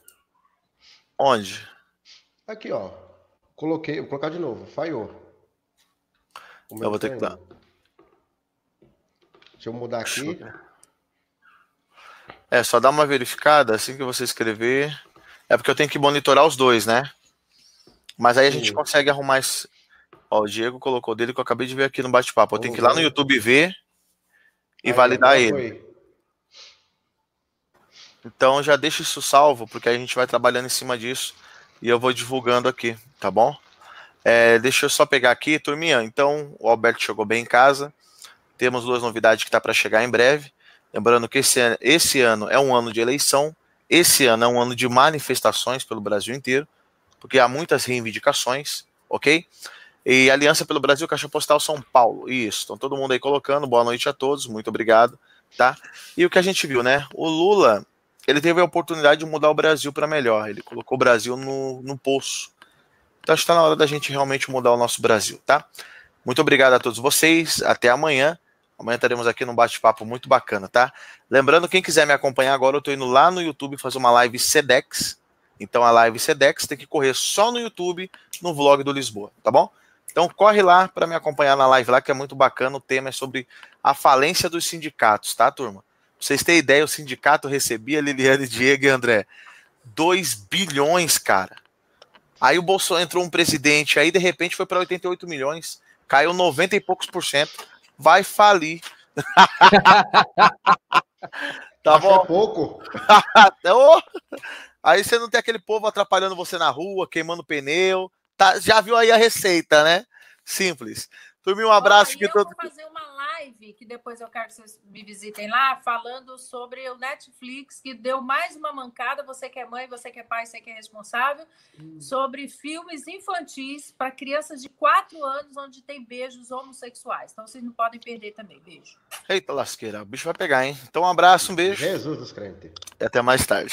Onde? Aqui, ó. Coloquei, vou colocar de novo. Falhou. Eu vou ter que dar. Deixa eu mudar aqui. Só dá uma verificada assim que você escrever. É porque eu tenho que monitorar os dois, né? Mas aí a gente consegue arrumar isso. Ó, o Diego colocou dele que eu acabei de ver aqui no bate-papo. Eu tenho que ir lá no YouTube ver e validar ele. Então já deixa isso salvo, porque aí a gente vai trabalhando em cima disso e eu vou divulgando aqui, tá bom? Deixa eu só pegar aqui, turminha. Então, o Alberto chegou bem em casa. Temos duas novidades que tá para chegar em breve. Lembrando que esse ano é um ano de eleição. Esse ano é um ano de manifestações pelo Brasil inteiro, porque há muitas reivindicações, ok? E Aliança pelo Brasil, Caixa Postal São Paulo. Isso, então todo mundo aí colocando. Boa noite a todos, muito obrigado, tá? E o que a gente viu, né? O Lula, ele teve a oportunidade de mudar o Brasil para melhor. Ele colocou o Brasil no poço. Então acho que está na hora da gente realmente mudar o nosso Brasil, tá? Muito obrigado a todos vocês. Até amanhã. Amanhã estaremos aqui num bate-papo muito bacana, tá? Lembrando, quem quiser me acompanhar agora, eu tô indo lá no YouTube fazer uma live Sedex. Então a live Sedex tem que correr só no YouTube, no vlog do Lisboa, tá bom? Então corre lá para me acompanhar na live lá, que é muito bacana. O tema é sobre a falência dos sindicatos, tá, turma? Pra vocês terem ideia, o sindicato recebia, Liliane, Diego e André, 2 bilhões, cara. Aí o Bolsonaro entrou um presidente, aí de repente foi para 88 milhões, caiu 90 e poucos %, vai falir. Tá bom? É pouco. Aí você não tem aquele povo atrapalhando você na rua, queimando pneu. Tá, já viu aí a receita, né? Simples. Turminha, um abraço. Eu vou fazer uma live, que depois eu quero que vocês me visitem lá, falando sobre o Netflix, que deu mais uma mancada, você que é mãe, você que é pai, você que é responsável, sobre filmes infantis para crianças de 4 anos, onde tem beijos homossexuais. Então vocês não podem perder também. Beijo. Eita lasqueira, o bicho vai pegar, hein? Então um abraço, um beijo. Jesus dos crentes. E até mais tarde.